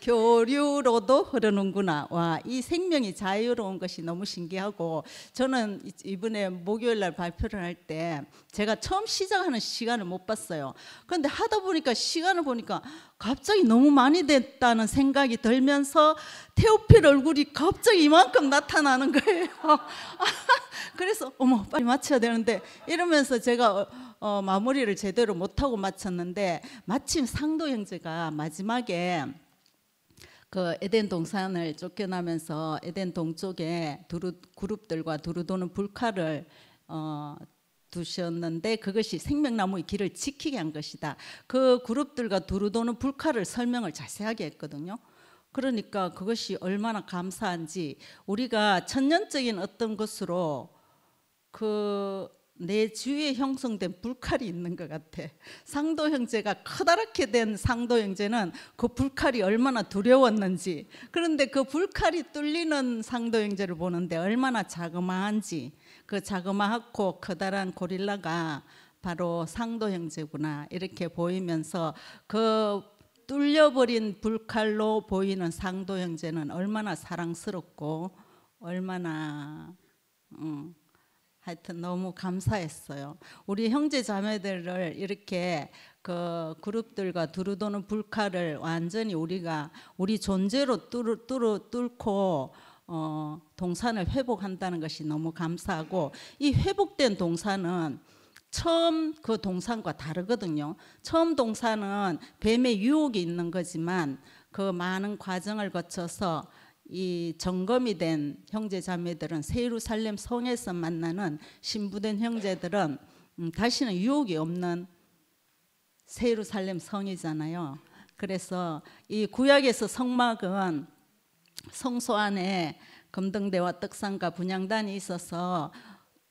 교류로도 흐르는구나. 와, 이 생명이 자유로운 것이 너무 신기하고, 저는 이번에 목요일 날 발표를 할 때 제가 처음 시작하는 시간을 못 봤어요. 그런데 하다 보니까 시간을 보니까 갑자기 너무 많이 됐다는 생각이 들면서 테오필 얼굴이 갑자기 이만큼 나타나는 거예요. 그래서 어머, 빨리 마쳐야 되는데 이러면서 제가 마무리를 제대로 못하고 마쳤는데, 마침 상도 형제가 마지막에 그 에덴 동산을 쫓겨나면서 에덴 동쪽에 그룹들과 두루 도는 불칼을 두셨는데, 그것이 생명나무의 길을 지키게 한 것이다. 그 그룹들과 두루 도는 불칼을 설명을 자세하게 했거든요. 그러니까 그것이 얼마나 감사한지, 우리가 천년적인 어떤 것으로 내 주위에 형성된 불칼이 있는 것 같아. 상도 형제가 커다랗게 된 상도 형제는 그 불칼이 얼마나 두려웠는지, 그런데 그 불칼이 뚫리는 상도 형제를 보는데 얼마나 자그마한지, 그 자그마하고 커다란 고릴라가 바로 상도 형제구나 이렇게 보이면서, 그 뚫려버린 불칼로 보이는 상도 형제는 얼마나 사랑스럽고 얼마나 하여튼 너무 감사했어요. 우리 형제 자매들을 이렇게 그 그룹들과 두루 도는 불칼을 완전히 우리 존재로 뚫고 동산을 회복한다는 것이 너무 감사하고, 이 회복된 동산은 처음 그 동산과 다르거든요. 처음 동산은 뱀의 유혹이 있는 거지만 그 많은 과정을 거쳐서 이 점검이 된 형제 자매들은 새 예루살렘 성에서 만나는 신부된 형제들은 다시는 유혹이 없는 새 예루살렘 성이잖아요. 그래서 이 구약에서 성막은 성소 안에 금등대와 떡상과 분향단이 있어서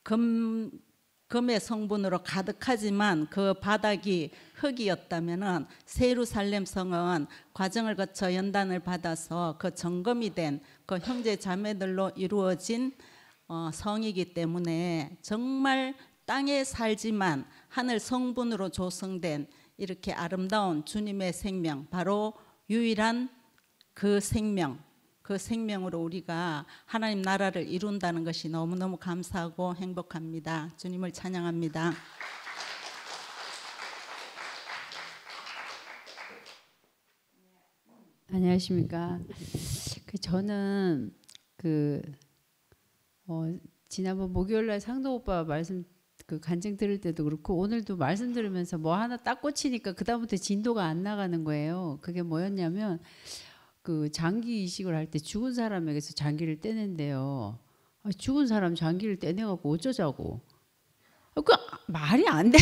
금의 성분으로 가득하지만 그 바닥이 흙이었다면은 새 예루살렘 성은 과정을 거쳐 연단을 받아서 그 점검이 된 그 형제 자매들로 이루어진 성이기 때문에 정말 땅에 살지만 하늘 성분으로 조성된 이렇게 아름다운 주님의 생명, 바로 유일한 그 생명으로 우리가 하나님 나라를 이룬다는 것이 너무너무 감사하고 행복합니다. 주님을 찬양합니다. 안녕하십니까. 저는 지난번 목요일날 상도 오빠 말씀 간증 들을 때도 그렇고 오늘도 말씀 들으면서 뭐 하나 딱 꽂히니까 그 다음부터 진도가 안 나가는 거예요. 그게 뭐였냐면 장기 이식을 할 때 죽은 사람에게서 장기를 떼낸대요. 죽은 사람 장기를 떼내갖고 어쩌자고. 그 말이 안 돼.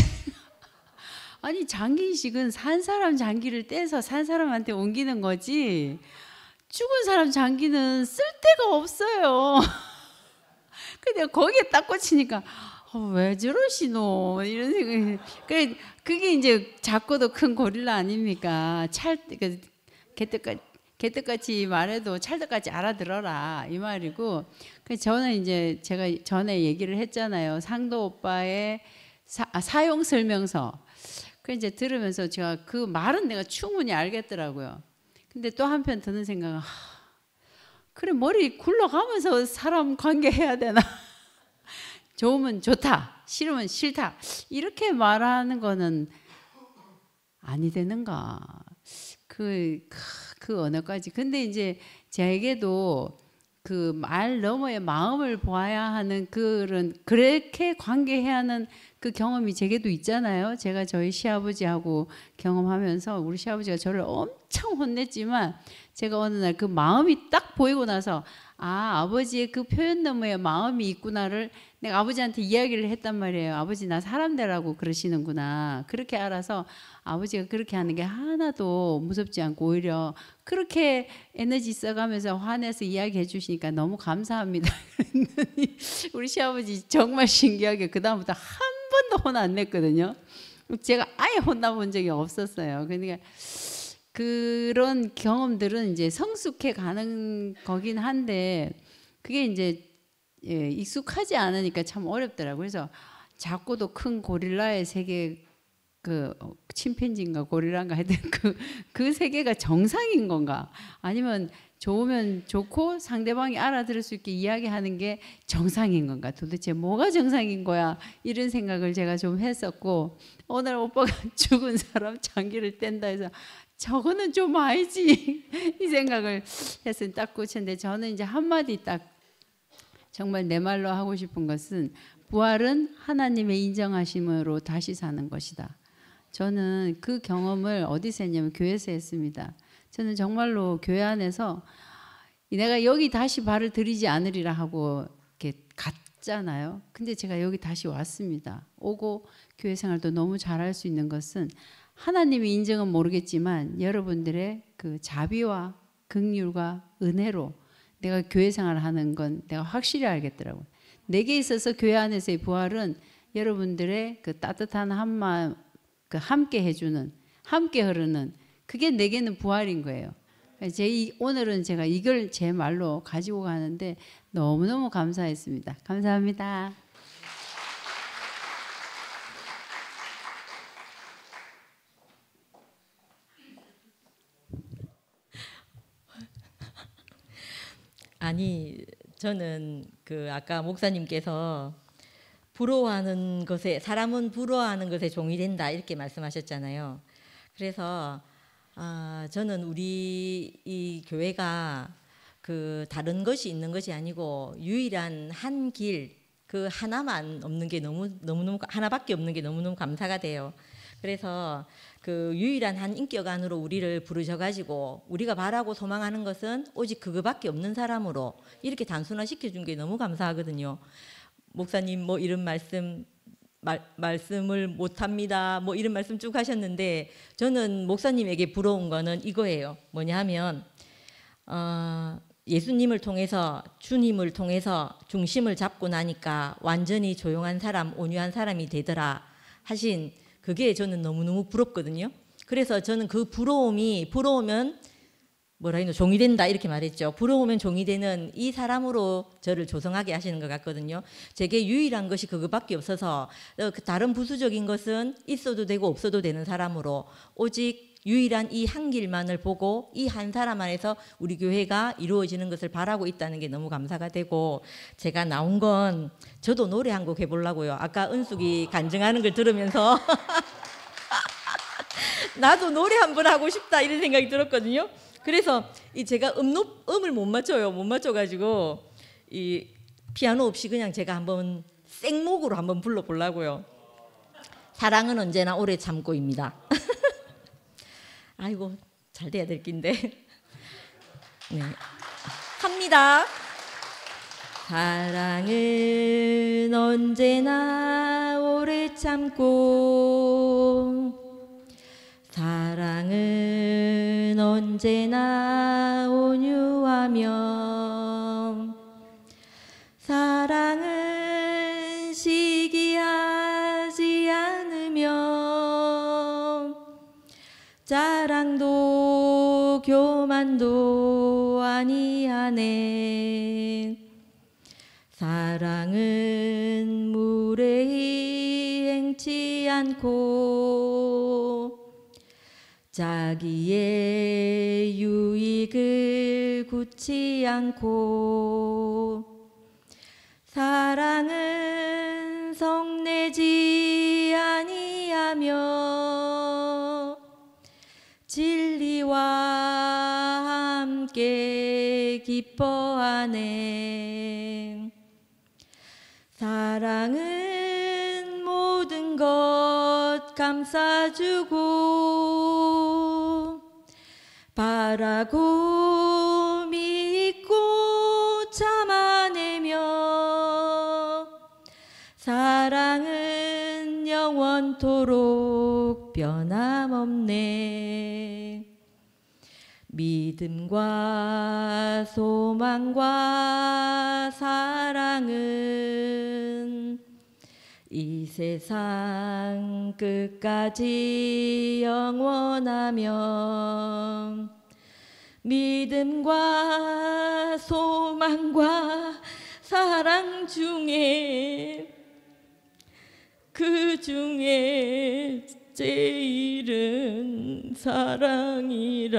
아니 장기 이식은 산 사람 장기를 떼서 산 사람한테 옮기는 거지. 죽은 사람 장기는 쓸 데가 없어요. 근데 거기에 딱 꽂히니까 왜 저러시노 이런 생각이. 그게 이제 작고도 큰 고릴라 아닙니까? 개떡같이 말해도 찰떡같이 알아들어라 이 말이고. 저는 이제 제가 전에 얘기를 했잖아요. 상도 오빠의 사용 설명서. 그 이제 들으면서 제가 그 말은 내가 충분히 알겠더라고요. 근데 또 한편 드는 생각은 그래 머리 굴러가면서 사람 관계해야 되나? 좋으면 좋다, 싫으면 싫다 이렇게 말하는 거는 아니 되는가 그 언어까지. 근데 이제 제게도 그 말 너머의 마음을 보아야 하는 그렇게 관계해야 하는 그 경험이 제게도 있잖아요. 제가 저희 시아버지하고 경험하면서 우리 시아버지가 저를 엄청 혼냈지만 제가 어느 날 그 마음이 딱 보이고 나서 아버지의 그 표현 너머의 마음이 있구나를 내가 아버지한테 이야기를 했단 말이에요. 아버지 나 사람 되라고 그러시는구나. 그렇게 알아서 아버지가 그렇게 하는 게 하나도 무섭지 않고 오히려 그렇게 에너지 써가면서 화내서 이야기해 주시니까 너무 감사합니다. 우리 시아버지 정말 신기하게 그다음부터 한 번도 혼 안 냈거든요. 제가 아예 혼나본 적이 없었어요. 그러니까 그런 경험들은 이제 성숙해 가는 거긴 한데 그게 이제 익숙하지 않으니까 참 어렵더라고요. 그래서 작고도 큰 고릴라의 세계 그 침팬지인가 고릴라인가 하여튼 그 세계가 정상인 건가 아니면 좋으면 좋고 상대방이 알아들을 수 있게 이야기하는 게 정상인 건가 도대체 뭐가 정상인 거야 이런 생각을 제가 좀 했었고 오늘 오빠가 죽은 사람 장기를 뗀다 해서 저거는 좀 아니지 이 생각을 해서 딱 꽂혔는데 저는 이제 한마디 딱 정말 내 말로 하고 싶은 것은 부활은 하나님의 인정하심으로 다시 사는 것이다. 저는 그 경험을 어디서 했냐면 교회에서 했습니다. 저는 정말로 교회 안에서 내가 여기 다시 발을 들이지 않으리라 하고 이렇게 갔잖아요. 근데 제가 여기 다시 왔습니다. 오고 교회 생활도 너무 잘할 수 있는 것은 하나님의 인정은 모르겠지만 여러분들의 그 자비와 긍휼과 은혜로 내가 교회 생활을 하는 건 내가 확실히 알겠더라고요. 내게 있어서 교회 안에서의 부활은 여러분들의 그 따뜻한 한마음 그 함께 해주는 함께 흐르는 그게 내게는 부활인 거예요. 오늘은 제가 이걸 제 말로 가지고 가는데 너무너무 감사했습니다. 감사합니다. 아니 저는 그 아까 목사님께서 부러워하는 것에 사람은 부러워하는 것에 종이 된다 이렇게 말씀하셨잖아요. 그래서 저는 우리 이 교회가 그 다른 것이 있는 것이 아니고 유일한 한 길 그 하나만 없는 게 너무너무 하나밖에 없는 게 너무너무 감사가 돼요. 그래서 그 유일한 한 인격 안으로 우리를 부르셔가지고 우리가 바라고 소망하는 것은 오직 그거밖에 없는 사람으로 이렇게 단순화시켜 준 게 너무 감사하거든요. 목사님 뭐 이런 말씀을 못합니다. 뭐 이런 말씀 쭉 하셨는데 저는 목사님에게 부러운 거는 이거예요. 뭐냐 하면 예수님을 통해서 주님을 통해서 중심을 잡고 나니까 완전히 조용한 사람, 온유한 사람이 되더라 하신 그게 저는 너무너무 부럽거든요. 그래서 저는 그 부러우면 뭐라 해노 종이 된다 이렇게 말했죠. 부러우면 종이 되는 이 사람으로 저를 조성하게 하시는 것 같거든요. 제게 유일한 것이 그것밖에 없어서 다른 부수적인 것은 있어도 되고 없어도 되는 사람으로 오직 유일한 이 한 길만을 보고 이 한 사람 안에서 우리 교회가 이루어지는 것을 바라고 있다는 게 너무 감사가 되고 제가 나온 건 저도 노래 한 곡 해보려고요. 아까 은숙이 간증하는 걸 들으면서 나도 노래 한번 하고 싶다 이런 생각이 들었거든요. 그래서 제가 음을 못 맞춰가지고 이 피아노 없이 그냥 제가 한번 생목으로 한번 불러보려고요. 사랑은 언제나 오래 참고입니다. 아이고 잘 돼야 될 낀데. 네. 합니다. 사랑은 언제나 오래 참고 사랑은 언제나 온유하며 사랑은 시기하지 않으며 자랑도 교만도 아니하네. 사랑은 무례히 행치 않고 자기의 유익을 굳지 않고 사랑은 성내지 아니하며 함께 기뻐하네. 사랑은 모든 것 감싸주고 바라고 믿고 참아내며 사랑은 영원토록 변함없네. 믿음과 소망과 사랑은 이 세상 끝까지 영원하며 믿음과 소망과 사랑 중에 그 중에 제일은 사랑이라.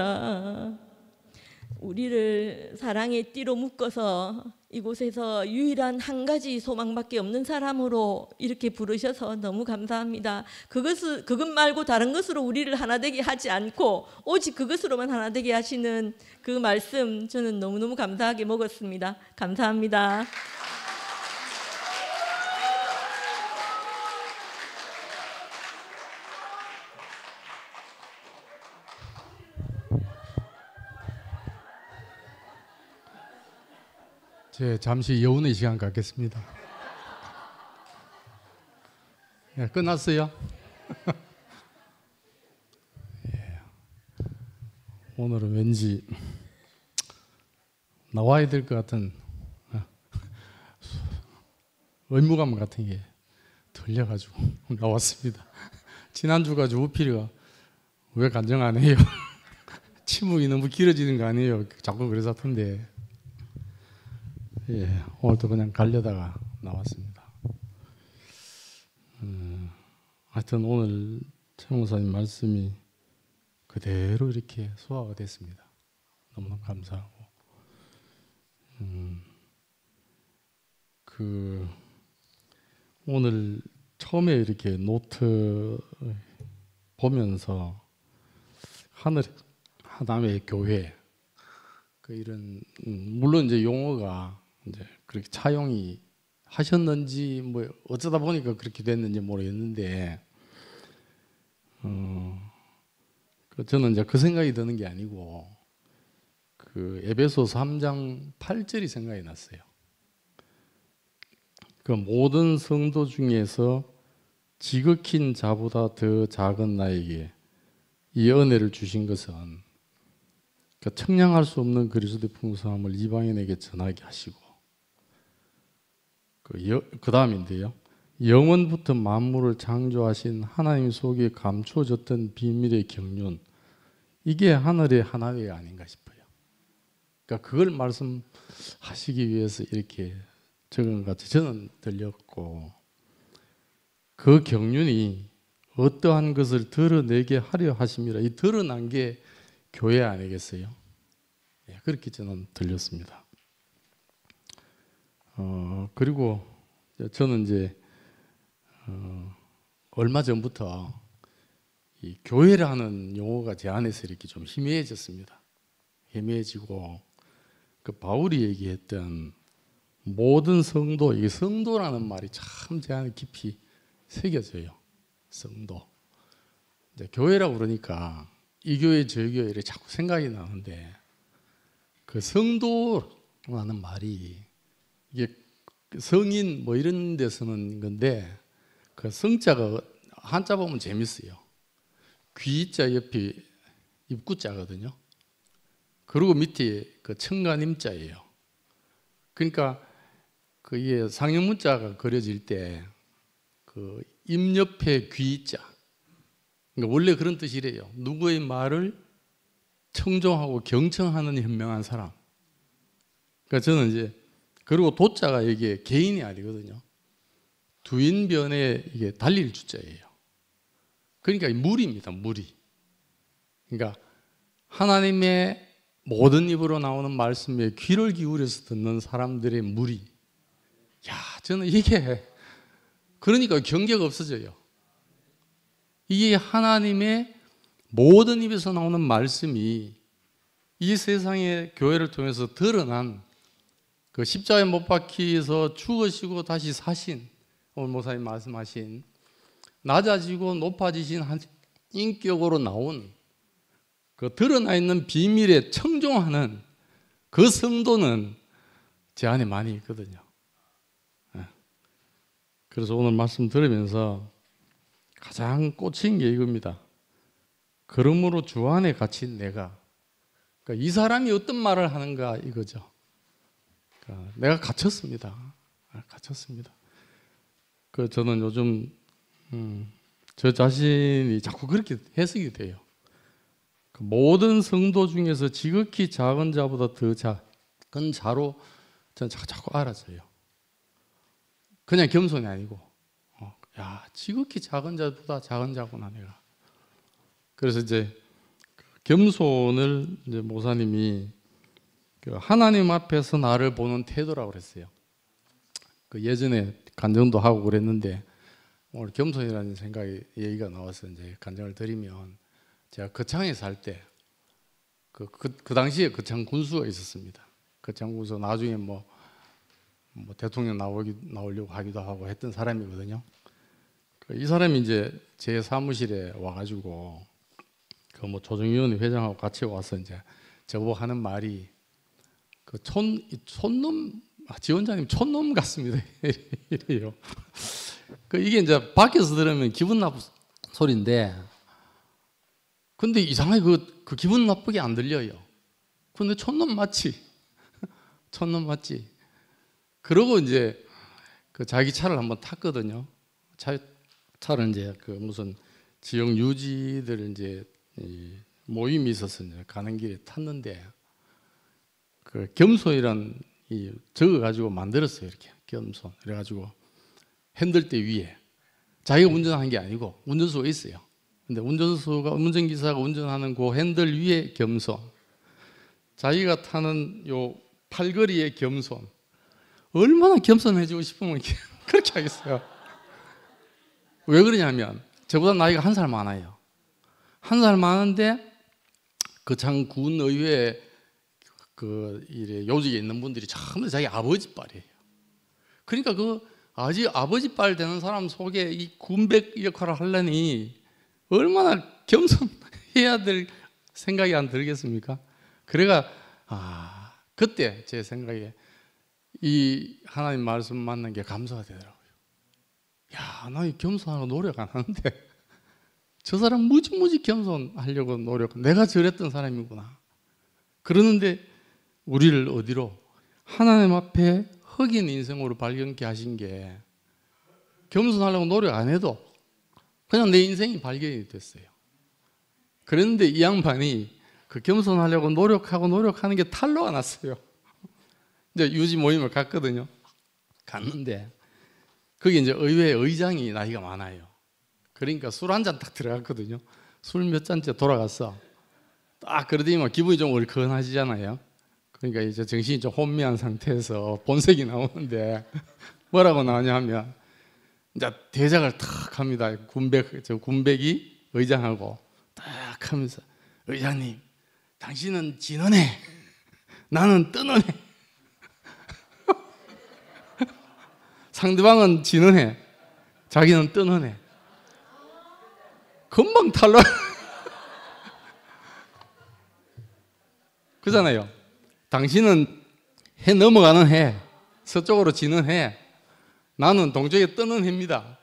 우리를 사랑의 띠로 묶어서 이곳에서 유일한 한 가지 소망밖에 없는 사람으로 이렇게 부르셔서 너무 감사합니다. 그것 말고 다른 것으로 우리를 하나 되게 하지 않고 오직 그것으로만 하나 되게 하시는 그 말씀 저는 너무너무 감사하게 먹었습니다. 감사합니다. 잠시 여운의 시간 갖겠습니다. 예, 끝났어요? 예. 오늘은 왠지 나와야 될 것 같은 의무감 같은 게 들려가지고 나왔습니다. 지난주 가지고 우필이가 왜 간증 안 해요? 침묵이 너무 길어지는 거 아니에요? 자꾸 그래서 하던데. 예, 오늘도 그냥 가려다가 나왔습니다. 하여튼 오늘 최 목사님 말씀이 그대로 이렇게 소화가 됐습니다. 너무너무 감사하고 오늘 처음에 이렇게 노트 보면서 하나님의 교회 이런 물론 이제 용어가 이제 그렇게 차용이 하셨는지 뭐 어쩌다 보니까 그렇게 됐는지 모르겠는데 저는 이제 그 생각이 드는 게 아니고 그 에베소서 3장 8절이 생각이 났어요. 그 모든 성도 중에서 지극힌 자보다 더 작은 나에게 이 은혜를 주신 것은 청량할 수 없는 그리스도의 풍성함을 이방인에게 전하게 하시고 그 다음인데요. 영원부터 만물을 창조하신 하나님 속에 감추어졌던 비밀의 경륜, 이게 하늘의 하나회가 아닌가 싶어요. 그러니까 그걸 말씀하시기 위해서 이렇게 적은 것 같이 저는 들렸고, 그 경륜이 어떠한 것을 드러내게 하려 하심이라. 이 드러난 게 교회 아니겠어요? 그렇게 저는 들렸습니다. 그리고 저는 이제 얼마 전부터 이 교회라는 용어가 제 안에서 이렇게 좀 희미해졌습니다. 희미해지고 그 바울이 얘기했던 모든 성도, 이 성도라는 말이 참 제 안에 깊이 새겨져요. 성도. 이제 교회라고 그러니까 이 교회 저 교회 이렇게 자꾸 생각이 나는데, 그 성도라는 말이 이게 성인 뭐 이런 데 쓰는 건데, 그 성자가 한자 보면 재밌어요. 귀자 옆에 입구자거든요. 그리고 밑에 그 청간임자예요. 그러니까 그게 상형문자가 그려질 때 그 임 옆에 귀자. 그러니까 원래 그런 뜻이래요. 누구의 말을 청종하고 경청하는 현명한 사람. 그러니까 저는 이제, 그리고 도자가 이게 개인이 아니거든요. 두인변에 이게 달릴 주자예요. 그러니까 무리입니다. 무리. 그러니까 하나님의 모든 입으로 나오는 말씀에 귀를 기울여서 듣는 사람들의 무리. 야, 저는 이게 그러니까 경계가 없어져요. 이게 하나님의 모든 입에서 나오는 말씀이 이 세상의 교회를 통해서 드러난 그 십자가에 못 박히서 죽으시고 다시 사신, 오늘 목사님 말씀하신 낮아지고 높아지신 한 인격으로 나온 그 드러나 있는 비밀에 청종하는 그 성도는 제 안에 많이 있거든요. 그래서 오늘 말씀 들으면서 가장 꽂힌 게 이겁니다. 그러므로 주 안에 갇힌 내가, 그러니까 이 사람이 어떤 말을 하는가 이거죠. 그러니까 내가 갇혔습니다. 갇혔습니다. 그 저는 요즘 저 자신이 자꾸 그렇게 해석이 돼요. 그 모든 성도 중에서 지극히 작은 자보다 더 작은 자로 저는 자꾸 알아져요. 그냥 겸손이 아니고, 야, 지극히 작은 자보다 작은 자구나 내가. 그래서 이제 겸손을 이제 목사님이 그 하나님 앞에서 나를 보는 태도라고 그랬어요. 그 예전에 간증도 하고 그랬는데 오늘 겸손이라는 생각이 얘기가 나와서 이제 간증을 드리면, 제가 거창에 살 때 그 당시에 거창 군수가 있었습니다. 거창 군수 나중에 뭐 대통령 나오려고 하기도 하고 했던 사람이거든요. 이 사람이 이제 제 사무실에 와가지고 그 뭐 조정위원회 회장하고 같이 와서 이제 저보고 하는 말이 그 촌놈 지원자님 촌놈 같습니다. 이래요. 그 이게 이제 밖에서 들으면 기분 나쁜 소리인데, 근데 이상하게 그 기분 나쁘게 안 들려요. 근데 촌놈 맞지? 촌놈 맞지? 그러고 이제 그 자기 차를 한번 탔거든요. 차를 이제 그 무슨 지역 유지들 이제 모임이 있어서 이제 가는 길에 탔는데, 그 겸손이란 이 적어가지고 만들었어요. 이렇게 겸손. 그래가지고 핸들대 위에 자기가 운전한 게 아니고 운전수가 있어요. 근데 운전기사가 운전하는 그 핸들 위에 겸손. 자기가 타는 요 팔걸이에 겸손. 얼마나 겸손해지고 싶으면 그렇게 하겠어요. 왜 그러냐면 저보다 나이가 1살 많아요. 1살 많은데 그 참 군의회 그 이래 요직에 있는 분들이 전부 자기 아버지 빨이에요. 그러니까 그 아버지 빨 되는 사람 속에 이 군백 역할을 하려니 얼마나 겸손해야 될 생각이 안 들겠습니까? 그래가 그때 제 생각에 이 하나님 말씀 만난 게 감사가 되더라고요. 야, 나 겸손하고 노력 안 하는데 저 사람 무지 겸손하려고 노력, 내가 저랬던 사람이구나. 그러는데 우리를 어디로? 하나님 앞에 흑인 인생으로 발견케 하신 게, 겸손하려고 노력 안 해도 그냥 내 인생이 발견이 됐어요. 그런데 이 양반이 그 겸손하려고 노력하는 게 탄로가 났어요. 이제 유지 모임을 갔거든요. 갔는데 거기 이제 의회 의장이 나이가 많아요. 그러니까 술 한 잔 딱 들어갔거든요. 술 몇 잔째 돌아갔어. 딱 그러더니 기분이 좀 얼큰하시잖아요. 그러니까 이제 정신이 좀 혼미한 상태에서 본색이 나오는데 뭐라고 나오냐 하면 이제 대작을 탁 합니다. 군백이 의장하고 딱 하면서, 의장님, 당신은 지는 애, 나는 뜨는 애. 상대방은 지는 애, 자기는 뜨는 애. 금방 탈락. 그잖아요. 당신은 해 넘어가는 해, 서쪽으로 지는 해, 나는 동쪽에 뜨는 해입니다.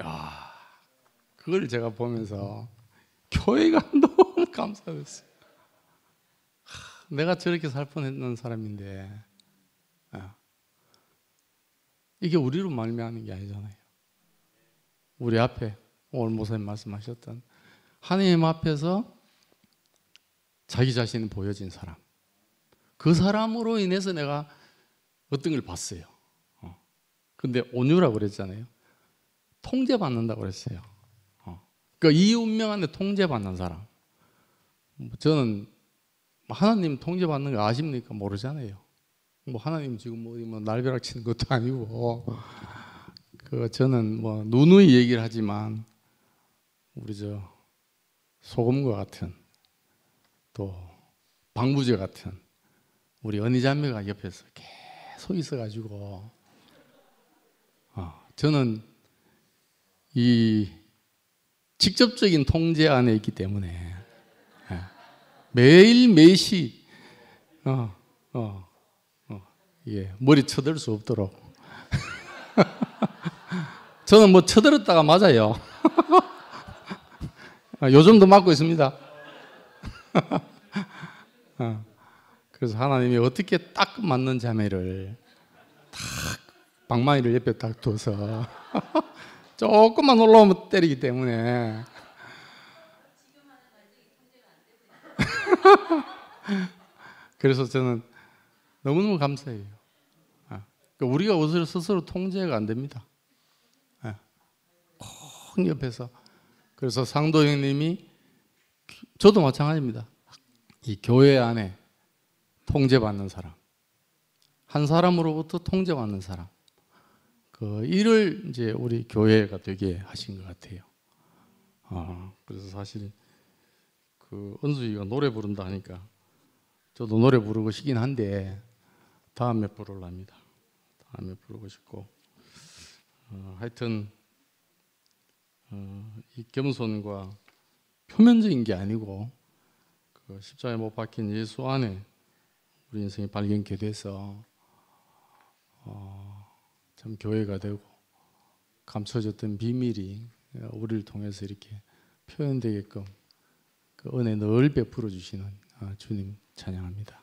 야, 그걸 제가 보면서 교회가 너무 감사했어요. 내가 저렇게 살 뻔했는 사람인데, 이게 우리로 말미암는 게 아니잖아요. 우리 앞에 오늘 목사님 말씀하셨던 하나님 앞에서 자기 자신이 보여진 사람, 그 사람으로 인해서 내가 어떤 걸 봤어요. 근데 온유라고 그랬잖아요. 통제받는다고 그랬어요. 그러니까 이 운명 안에 통제받는 사람. 저는 하나님 통제받는 거 아십니까? 모르잖아요. 뭐 하나님 지금 뭐 날벼락 치는 것도 아니고, 그 저는 뭐 누누이 얘기를 하지만 우리 저 소금과 같은 또 방부제 같은 우리 언니 자매가 옆에서 계속 있어가지고 저는 이 직접적인 통제 안에 있기 때문에 매일 매시 머리 쳐들 수 없도록 저는 뭐 쳐들었다가 맞아요. 요즘도 맞고 있습니다. 그래서 하나님이 어떻게 딱 맞는 자매를 딱 방망이를 옆에 딱 둬서 조금만 올라오면 때리기 때문에 그래서 저는 너무너무 감사해요. 우리가 옷을 스스로 통제가 안 됩니다. 꼭 옆에서. 그래서 상도 형님이 저도 마찬가지입니다. 이 교회 안에 통제받는 사람, 한 사람으로부터 통제받는 사람, 그 일을 이제 우리 교회가 되게 하신 것 같아요. 그래서 사실 그 은수이가 노래 부른다 하니까 저도 노래 부르고 싶긴 한데 다음에 부르랍니다. 다음에 부르고 싶고 하여튼 이 겸손과 표면적인 게 아니고 그 십자가에 못 박힌 예수 안에 우리 인생이 발견케 돼서 참 교회가 되고 감춰졌던 비밀이 우리를 통해서 이렇게 표현되게끔 그 은혜 늘 베풀어 주시는 주님 찬양합니다.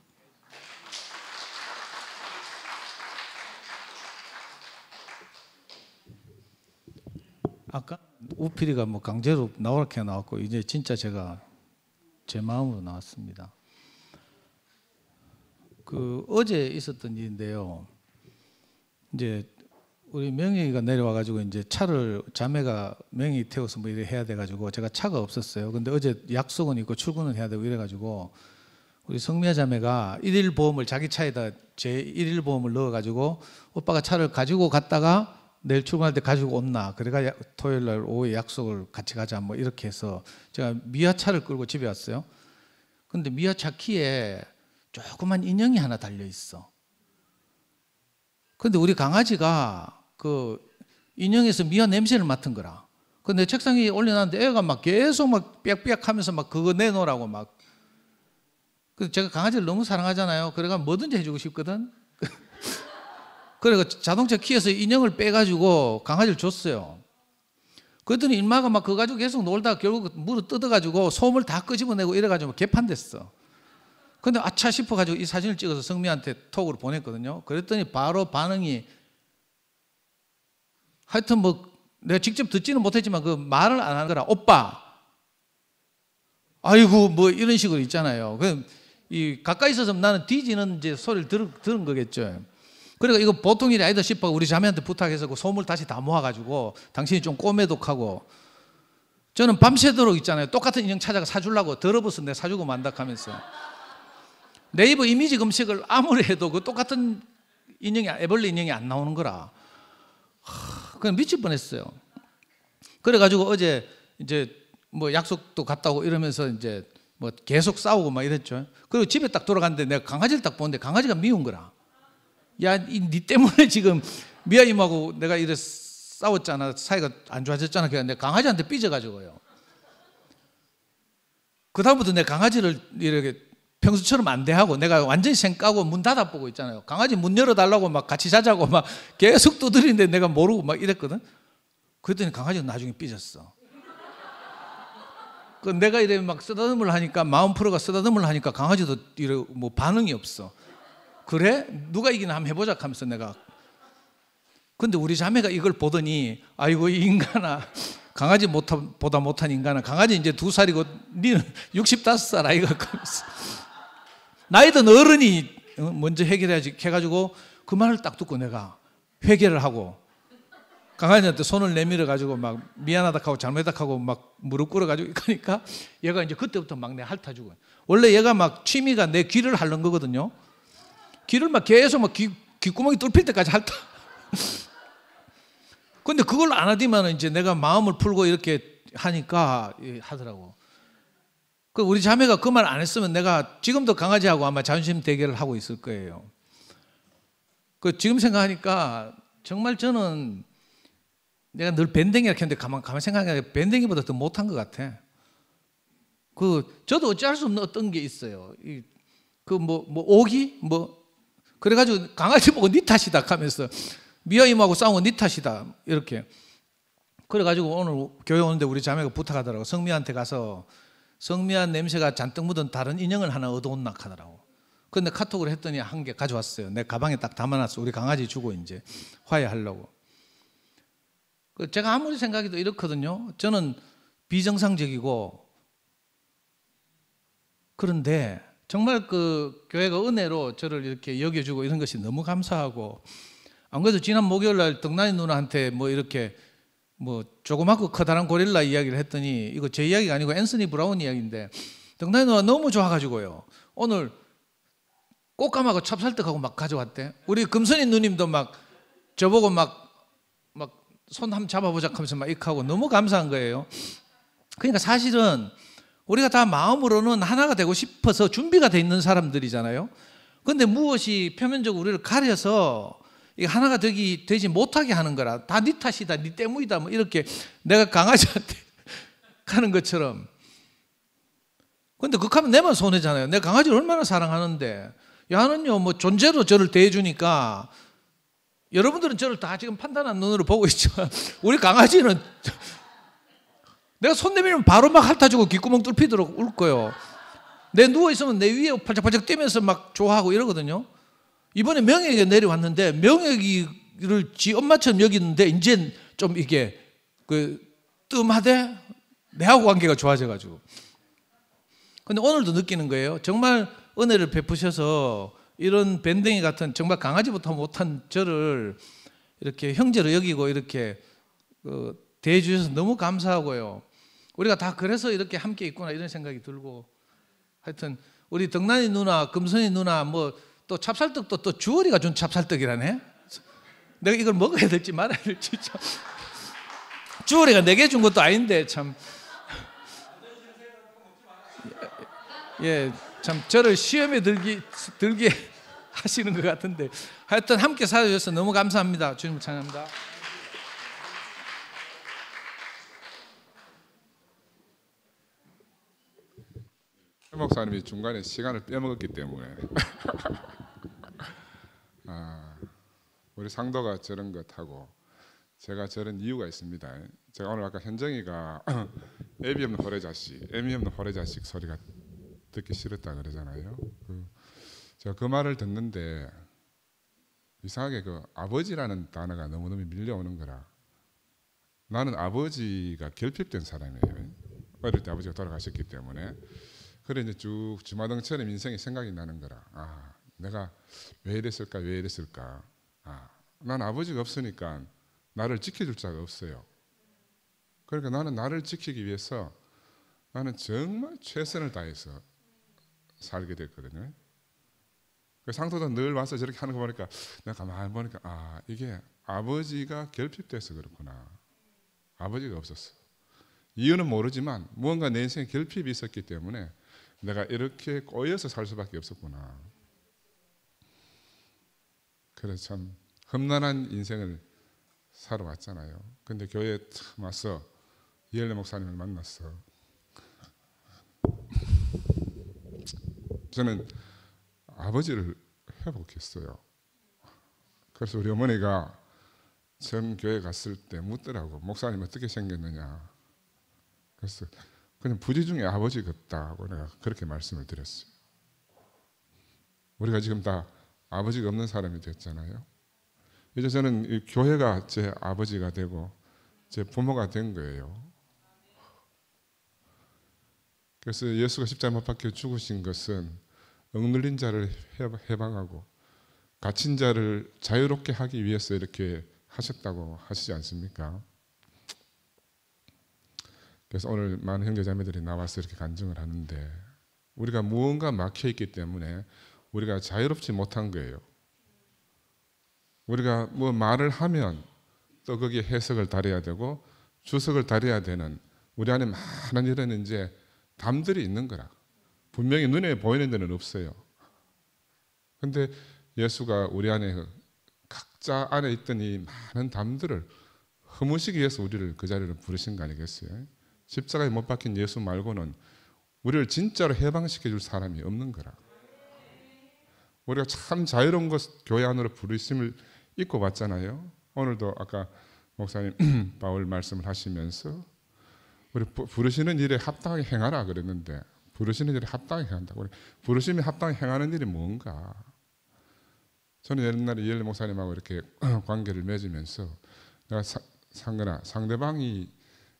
아까 우필이가 뭐 강제로 나오라게 나왔고 이제 진짜 제가 제 마음으로 나왔습니다. 그 어제 있었던 일인데요. 이제 우리 명희가 내려와 가지고 이제 차를 자매가 명희 태워서 뭐 이래 해야 돼 가지고 제가 차가 없었어요. 근데 어제 약속은 있고 출근은 해야 되고 이래 가지고 우리 성미아 자매가 일일 보험을 자기 차에다 제 일일 보험을 넣어 가지고 오빠가 차를 가지고 갔다가 내일 출근할 때 가지고 온나 그래가 토요일 날 오후에 약속을 같이 가자 뭐 이렇게 해서 제가 미아 차를 끌고 집에 왔어요. 근데 미아 차 키에 조그만 인형이 하나 달려 있어. 근데 우리 강아지가 그 인형에서 미아 냄새를 맡은 거라. 근데 책상 위에 올려놨는데 애가 막 계속 막 빽빽 하면서 막 그거 내놓으라고 막. 그래서 제가 강아지를 너무 사랑하잖아요. 그래가 뭐든지 해주고 싶거든. 그래서 자동차 키에서 인형을 빼가지고 강아지를 줬어요. 그랬더니 인마가 막 그거 가지고 계속 놀다가 결국 물을 뜯어가지고 솜을 다 끄집어내고 이래가지고 개판됐어. 근데 아차 싶어가지고 이 사진을 찍어서 성미한테 톡으로 보냈거든요. 그랬더니 바로 반응이 하여튼 뭐 내가 직접 듣지는 못했지만 그 말을 안 하는 거라. 오빠 아이고 뭐 이런 식으로 있잖아요. 이 가까이 있어서 나는 뒤지는 이제 소리를 들은 거겠죠. 그러니까 이거 보통 일이 아니다 싶어 우리 자매한테 부탁해서 그 솜을 다시 다 모아가지고 당신이 좀 꼬매독하고 저는 밤새도록 있잖아요. 똑같은 인형 찾아가 사주려고 더러워서 내가 사주고 만다 하면서 네이버 이미지 검색을 아무리 해도 그 똑같은 인형이 애벌레 인형이 안 나오는 거라. 그냥 미칠 뻔했어요. 그래가지고 어제 이제 뭐 약속도 갔다 오고 이러면서 이제 뭐 계속 싸우고 막 이랬죠. 그리고 집에 딱 돌아갔는데 내가 강아지를 딱 보는데 강아지가 미운 거라. 야, 니 때문에 지금 미아 임하고 내가 이래 싸웠잖아. 사이가 안 좋아졌잖아. 그래서 내가 강아지한테 삐져가지고요. 그다음부터 내가 강아지를 이렇게 평소처럼 안 대하고 내가 완전히 생 까고 문 닫아보고 있잖아요. 강아지 문 열어달라고 막 같이 자자고 막 계속 두드리는데 내가 모르고 막 이랬거든. 그랬더니 강아지가 나중에 삐졌어. 그 내가 이래 막 쓰다듬을 하니까 마음 풀어가 쓰다듬을 하니까 강아지도 이래 뭐 반응이 없어. 그래? 누가 이기나 한번 해보자 하면서 내가. 근데 우리 자매가 이걸 보더니 아이고 이 인간아 강아지보다 못한 인간아 강아지 이제 2살이고 니는 65살 아이가 하면서 나이든 어른이 먼저 해결해야지 해가지고 그 말을 딱 듣고 내가 회개를 하고 강아지한테 손을 내밀어 가지고 막 미안하다 하고 잘못했다 하고 막 무릎 꿇어 가지고 그러니까 얘가 이제 그때부터 막 내 핥아주고 원래 얘가 막 취미가 내 귀를 핥는 거거든요. 귀를 막 계속 막 귓구멍이 뚫힐 때까지 핥아. 근데 그걸 안 하더만 이제 내가 마음을 풀고 이렇게 하니까 하더라고. 그 우리 자매가 그 말 안 했으면 내가 지금도 강아지하고 아마 자존심 대결을 하고 있을 거예요. 그 지금 생각하니까 정말 저는 내가 늘 밴댕이라 했는데 가만 생각하니까 밴댕이보다 더 못한 것 같아. 그 저도 어찌할 수 없는 어떤 게 있어요. 그 뭐 오기 뭐 그래가지고 강아지 보고 니 탓이다 하면서 미아 이모하고 싸운 건 니 탓이다 이렇게. 그래가지고 오늘 교회 오는데 우리 자매가 부탁하더라고. 성미한테 가서 성미한 냄새가 잔뜩 묻은 다른 인형을 하나 얻어온나 하더라고. 근데 카톡을 했더니 한 개 가져왔어요. 내 가방에 딱 담아놨어. 우리 강아지 주고 이제 화해하려고. 제가 아무리 생각해도 이렇거든요. 저는 비정상적이고 그런데 정말 그 교회가 은혜로 저를 이렇게 여겨주고 이런 것이 너무 감사하고 안 그래도 지난 목요일 날 덕난이 누나한테 뭐 이렇게 뭐 조그맣고 커다란 고릴라 이야기를 했더니 이거 제 이야기가 아니고 앤서니 브라운 이야기인데 덕난이 누나 너무 좋아가지고요. 오늘 꽃감하고 찹쌀떡하고 막 가져왔대. 우리 금선이 누님도 막 저보고 막 손 한번 잡아보자 하면서 막 이렇게 하고 너무 감사한 거예요. 그러니까 사실은 우리가 다 마음으로는 하나가 되고 싶어서 준비가 돼 있는 사람들이잖아요. 그런데 무엇이 표면적으로 우리를 가려서 하나가 되지 못하게 하는 거라. 다 네 탓이다, 네 때문이다, 뭐 이렇게 내가 강아지한테 하는 것처럼. 그런데 그렇게 하면 내만 손해잖아요. 내가 강아지를 얼마나 사랑하는데. 야는요, 뭐 존재로 저를 대해주니까 여러분들은 저를 다 지금 판단한 눈으로 보고 있지만 우리 강아지는 내가 손 내밀면 바로 막 핥아주고 귓구멍 뚫히도록 울 거예요. 내 누워있으면 내 위에 팔짝팔짝 뛰면서 막 좋아하고 이러거든요. 이번에 명혁이가 내려왔는데 명혁이를 지 엄마처럼 여기는데 이제 좀 이게 그 뜸하대 내하고 관계가 좋아져가지고. 근데 오늘도 느끼는 거예요. 정말 은혜를 베푸셔서 이런 밴댕이 같은 정말 강아지부터 못한 저를 이렇게 형제로 여기고 이렇게 대해주셔서 너무 감사하고요. 우리가 다 그래서 이렇게 함께 있구나 이런 생각이 들고 하여튼 우리 덕난이 누나, 금선이 누나 뭐 또 찹쌀떡도 또 주얼이가 준 찹쌀떡이라네. 내가 이걸 먹어야 될지 말아야 될지 참. 주얼이가 내게 준 것도 아닌데 참. 예, 참 저를 시험에 들게 하시는 것 같은데 하여튼 함께 살아주셔서 너무 감사합니다. 주님을 찬양합니다. 목사님이 중간에 시간을 빼먹었기 때문에 우리 상도가 저런 것하고 제가 저런 이유가 있습니다. 제가 오늘 아까 현정이가 애비 없는 호래자식, 애미 없는 호래자식 소리가 듣기 싫었다 그러잖아요. 제가 그 말을 듣는데 이상하게 그 아버지라는 단어가 너무너무 밀려오는 거라. 나는 아버지가 결핍된 사람이에요. 어릴 때 아버지가 돌아가셨기 때문에. 그래 이제 쭉 주마등처럼 인생이 생각이 나는 거라. 내가 왜 이랬을까? 왜 이랬을까? 난 아버지가 없으니까 나를 지켜줄 자가 없어요. 그러니까 나는 나를 지키기 위해서 나는 정말 최선을 다해서 살게 됐거든요. 상도도 늘 와서 저렇게 하는 거 보니까 내가 가만히 보니까 이게 아버지가 결핍돼서 그렇구나. 아버지가 없었어. 이유는 모르지만 무언가 내 인생에 결핍이 있었기 때문에 내가 이렇게 꼬여서 살 수밖에 없었구나. 그래서 참 험난한 인생을 살아왔잖아요. 근데 교회에 처음 와서 이엘레 목사님을 만났어. 저는 아버지를 회복했어요. 그래서 우리 어머니가 처음 교회 갔을 때 묻더라고. 목사님 어떻게 생겼느냐. 그래서 그냥 부지 중에 아버지 같다고 내가 그렇게 말씀을 드렸어요. 우리가 지금 다 아버지가 없는 사람이 됐잖아요. 이제 저는 이 교회가 제 아버지가 되고 제 부모가 된 거예요. 그래서 예수가 십자가에 못 박혀 죽으신 것은 억눌린 자를 해방하고 갇힌 자를 자유롭게 하기 위해서 이렇게 하셨다고 하시지 않습니까? 그래서 오늘 많은 형제자매들이 나와서 이렇게 간증을 하는데 우리가 무언가 막혀있기 때문에 우리가 자유롭지 못한 거예요. 우리가 뭐 말을 하면 또 거기에 해석을 달아야 되고 주석을 달아야 되는 우리 안에 많은 이런 이제 담들이 있는 거라. 분명히 눈에 보이는 데는 없어요. 근데 예수가 우리 안에 각자 안에 있던 이 많은 담들을 허무시기 위해서 우리를 그 자리로 부르신 거 아니겠어요? 십자가에 못 박힌 예수 말고는 우리를 진짜로 해방시켜 줄 사람이 없는 거라. 우리가 참 자유로운 것 교회 안으로 부르심을 잊고 왔잖아요. 오늘도 아까 목사님 바울 말씀을 하시면서 우리 부르시는 일에 합당하게 행하라 그랬는데 부르시는 일에 합당하게 행한다고. 부르심이 합당하게 행하는 일이 뭔가. 저는 옛날에 이엘 목사님하고 이렇게 관계를 맺으면서 내가 상대방이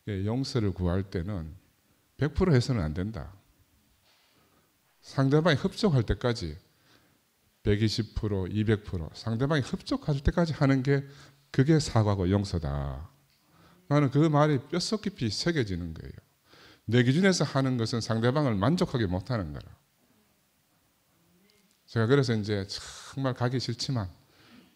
용서를 구할 때는 100% 해서는 안 된다. 상대방이 흡족할 때까지 120%, 200% 상대방이 흡족할 때까지 하는 게 그게 사과고 용서다. 나는 그 말이 뼛속 깊이 새겨지는 거예요. 내 기준에서 하는 것은 상대방을 만족하게 못하는 거라. 제가 그래서 이제 정말 가기 싫지만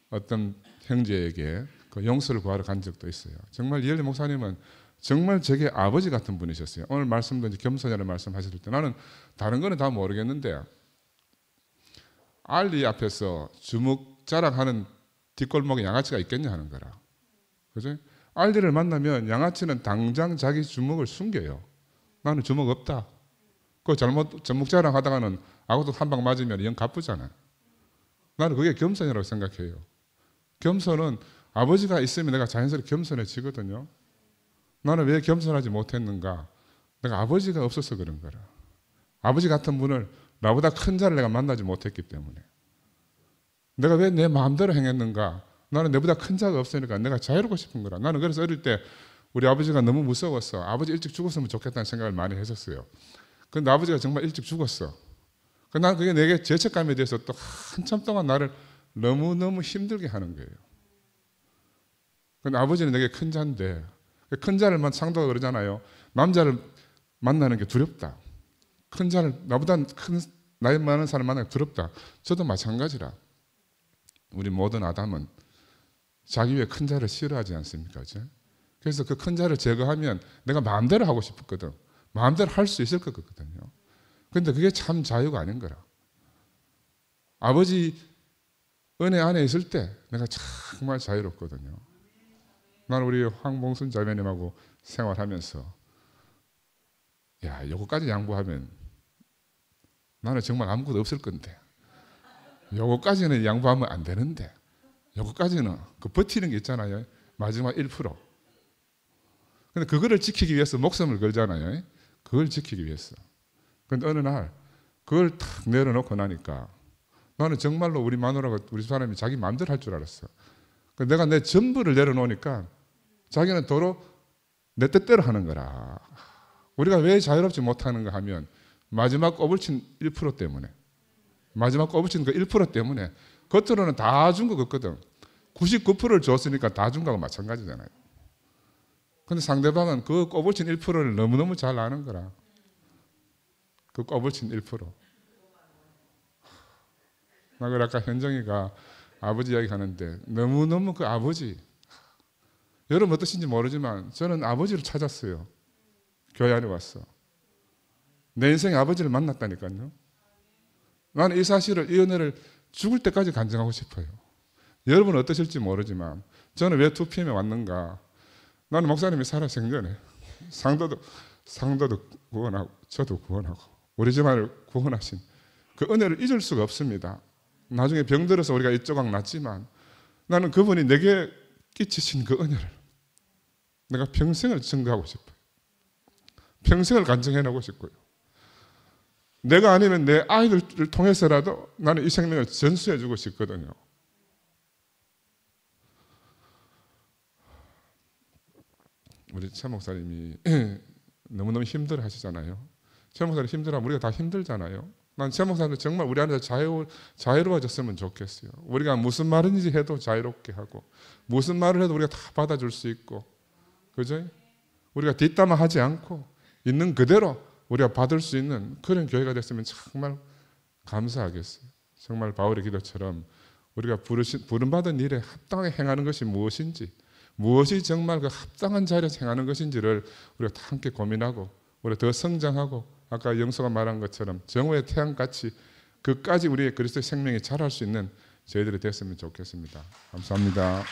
어떤 형제에게 그 용서를 구하러 간 적도 있어요. 정말 이엘리 목사님은 정말 제게 아버지 같은 분이셨어요. 오늘 말씀도 이제 겸손이라는 말씀하실 때 나는 다른 거는 다 모르겠는데 알리 앞에서 주먹 자랑하는 뒷골목에 양아치가 있겠냐 하는 거라. 그죠? 알리를 만나면 양아치는 당장 자기 주먹을 숨겨요. 나는 주먹 없다. 그 잘못 주먹 자랑하다가는 아무도 한 방 맞으면 영 갚으잖아. 나는 그게 겸손이라고 생각해요. 겸손은 아버지가 있으면 내가 자연스럽게 겸손해지거든요. 나는 왜 겸손하지 못했는가? 내가 아버지가 없어서 그런 거라. 아버지 같은 분을 나보다 큰 자를 내가 만나지 못했기 때문에. 내가 왜 내 마음대로 행했는가? 나는 내보다 큰 자가 없으니까 내가 자유롭고 싶은 거라. 나는 그래서 어릴 때 우리 아버지가 너무 무서웠어. 아버지 일찍 죽었으면 좋겠다는 생각을 많이 했었어요. 근데 아버지가 정말 일찍 죽었어. 난 그게 내게 죄책감에 대해서 또 한참 동안 나를 너무너무 힘들게 하는 거예요. 근데 아버지는 내게 큰 자인데 큰 자를 상도가 그러잖아요. 남자를 만나는 게 두렵다. 큰 자를 나보다 큰 나이 많은 사람 만나는 게 두렵다. 저도 마찬가지라. 우리 모든 아담은 자기 위에 큰 자를 싫어하지 않습니까? 그렇죠? 그래서 그 큰 자를 제거하면 내가 마음대로 하고 싶었거든. 마음대로 할 수 있을 것 같거든요. 그런데 그게 참 자유가 아닌 거라. 아버지 은혜 안에 있을 때 내가 정말 자유롭거든요. 나는 우리 황봉순 자매님하고 생활하면서 야, 요거까지 양보하면 나는 정말 아무것도 없을 건데 요거까지는 양보하면 안 되는데 요거까지는 그 버티는 게 있잖아요. 마지막 1%. 근데 그거를 지키기 위해서 목숨을 걸잖아요. 그걸 지키기 위해서. 근데 어느 날 그걸 탁 내려놓고 나니까 나는 정말로 우리 마누라가 우리 사람이 자기 마음대로 할 줄 알았어. 내가 내 전부를 내려놓으니까 자기는 도로 내 뜻대로 하는 거라. 우리가 왜 자유롭지 못하는가 하면 마지막 꼬불친 1% 때문에 마지막 꼬불친 그 1% 때문에 겉으로는 다 준 거 같거든. 99%를 줬으니까 다 준 거하고 마찬가지잖아요. 근데 상대방은 그 꼬불친 1%를 너무너무 잘 아는 거라. 그 꼬불친 1%. 나 그 아까 현정이가 아버지 이야기 하는데 너무너무 그 아버지 여러분 어떠신지 모르지만 저는 아버지를 찾았어요. 교회 안에 왔어. 내 인생의 아버지를 만났다니까요. 나는 이 사실을, 이 은혜를 죽을 때까지 간증하고 싶어요. 여러분은 어떠실지 모르지만 저는 왜 2PM에 왔는가. 나는 목사님이 살아 생전에 상도도 구원하고 저도 구원하고 우리 집안을 구원하신 그 은혜를 잊을 수가 없습니다. 나중에 병들어서 우리가 이 조각 났지만 나는 그분이 내게 끼치신 그 은혜를 내가 평생을 증거하고 싶어요. 평생을 간증해내고 싶고요. 내가 아니면 내 아이들을 통해서라도 나는 이 생명을 전수해주고 싶거든요. 우리 최 목사님이 너무너무 힘들어 하시잖아요. 최 목사님 힘들어하면 우리가 다 힘들잖아요. 난 최 목사님 정말 우리 안에서 자유로워졌으면 좋겠어요. 우리가 무슨 말인지 해도 자유롭게 하고 무슨 말을 해도 우리가 다 받아줄 수 있고, 그죠? 우리가 뒷담화하지 않고 있는 그대로 우리가 받을 수 있는 그런 교회가 됐으면 정말 감사하겠어요. 정말 바울의 기도처럼 우리가 부름받은 일에 합당하게 행하는 것이 무엇인지, 무엇이 정말 그 합당한 자리에서 행하는 것인지를 우리가 다 함께 고민하고 우리가 더 성장하고 아까 영서가 말한 것처럼 정오의 태양같이 그까지 우리의 그리스도의 생명이 자랄 수 있는 저희들이 됐으면 좋겠습니다. 감사합니다.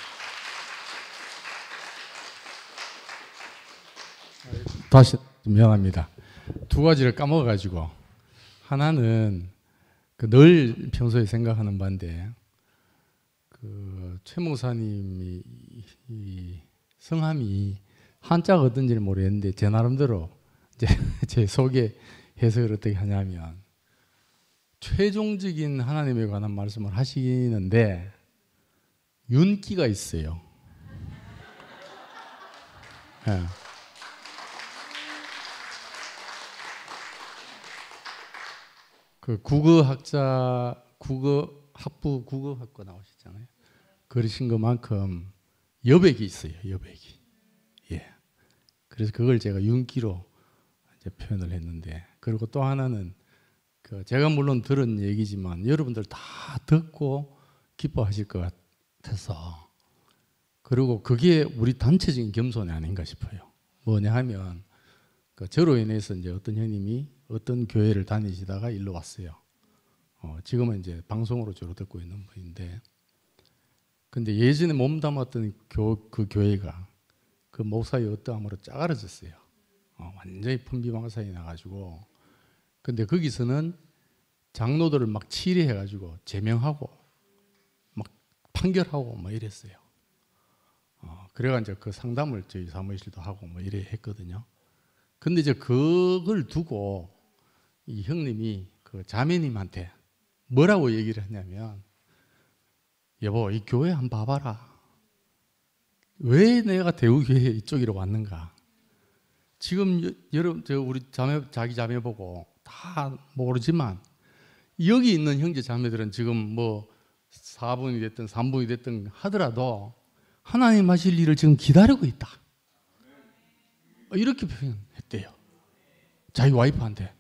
다시 미안합니다. 두 가지를 까먹어가지고 하나는 늘 평소에 생각하는 바인데 최 목사님이 이 성함이 한자가 어떤지는 모르겠는데 제 나름대로 이제 제 소개 해석을 어떻게 하냐면 최종적인 하나님에 관한 말씀을 하시는데 윤기가 있어요. 네. 그 국어학과 나오셨잖아요. 그러신 것만큼 여백이 있어요. 여백이. 예. 그래서 그걸 제가 윤기로 이제 표현을 했는데, 그리고 또 하나는 제가 물론 들은 얘기지만 여러분들 다 듣고 기뻐하실 것 같아서, 그리고 그게 우리 단체적인 겸손이 아닌가 싶어요. 뭐냐 하면 저로 인해서 이제 어떤 형님이 어떤 교회를 다니시다가 일로 왔어요. 지금은 이제 방송으로 주로 듣고 있는 분인데, 근데 예전에 몸담았던 그 교회가 그 목사의 어떠함으로 짜가려졌어요. 완전히 분비망사이 나가지고. 근데 거기서는 장로들을 막 치리해가지고 제명하고 막 판결하고 뭐 이랬어요. 그래가 이제 그 상담을 저희 사무실도 하고 뭐 이래 했거든요. 근데 이제 그걸 두고 이 형님이 그 자매님한테 뭐라고 얘기를 했냐면, 여보, 이 교회 한번 봐봐라. 왜 내가 대우교회 이쪽으로 왔는가? 지금 여러분, 우리 자기 자매 보고 다 모르지만 여기 있는 형제 자매들은 지금 뭐 4분이 됐든 3분이 됐든 하더라도 하나님 하실 일을 지금 기다리고 있다. 이렇게 표현했대요. 자기 와이프한테.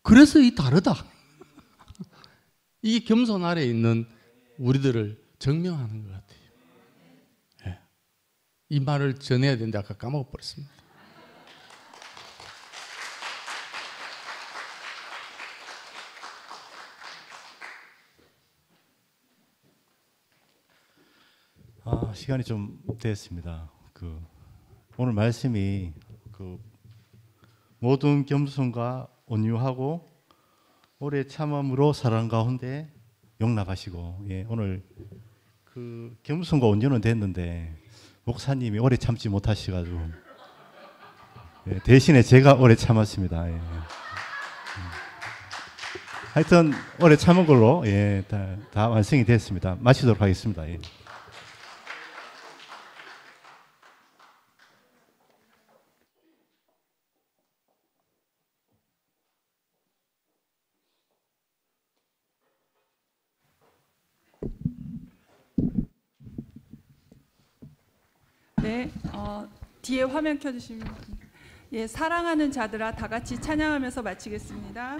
그래서 이 다르다. 이게 겸손 아래에 있는 우리들을 증명하는 것 같아요. 예. 이 말을 전해야 되는데 아까 까먹어버렸습니다. 시간이 좀 됐습니다. 오늘 말씀이 모든 겸손과 온유하고 오래 참음으로 사랑 가운데 용납하시고, 예, 오늘 겸손과 온유는 됐는데 목사님이 오래 참지 못하셔가지고, 예, 대신에 제가 오래 참았습니다. 예. 하여튼 오래 참은 걸로, 예, 다 완성이 됐습니다. 마치도록 하겠습니다. 예. 네, 뒤에 화면 켜주시면, 예, 사랑하는 자들아 다 같이 찬양하면서 마치겠습니다.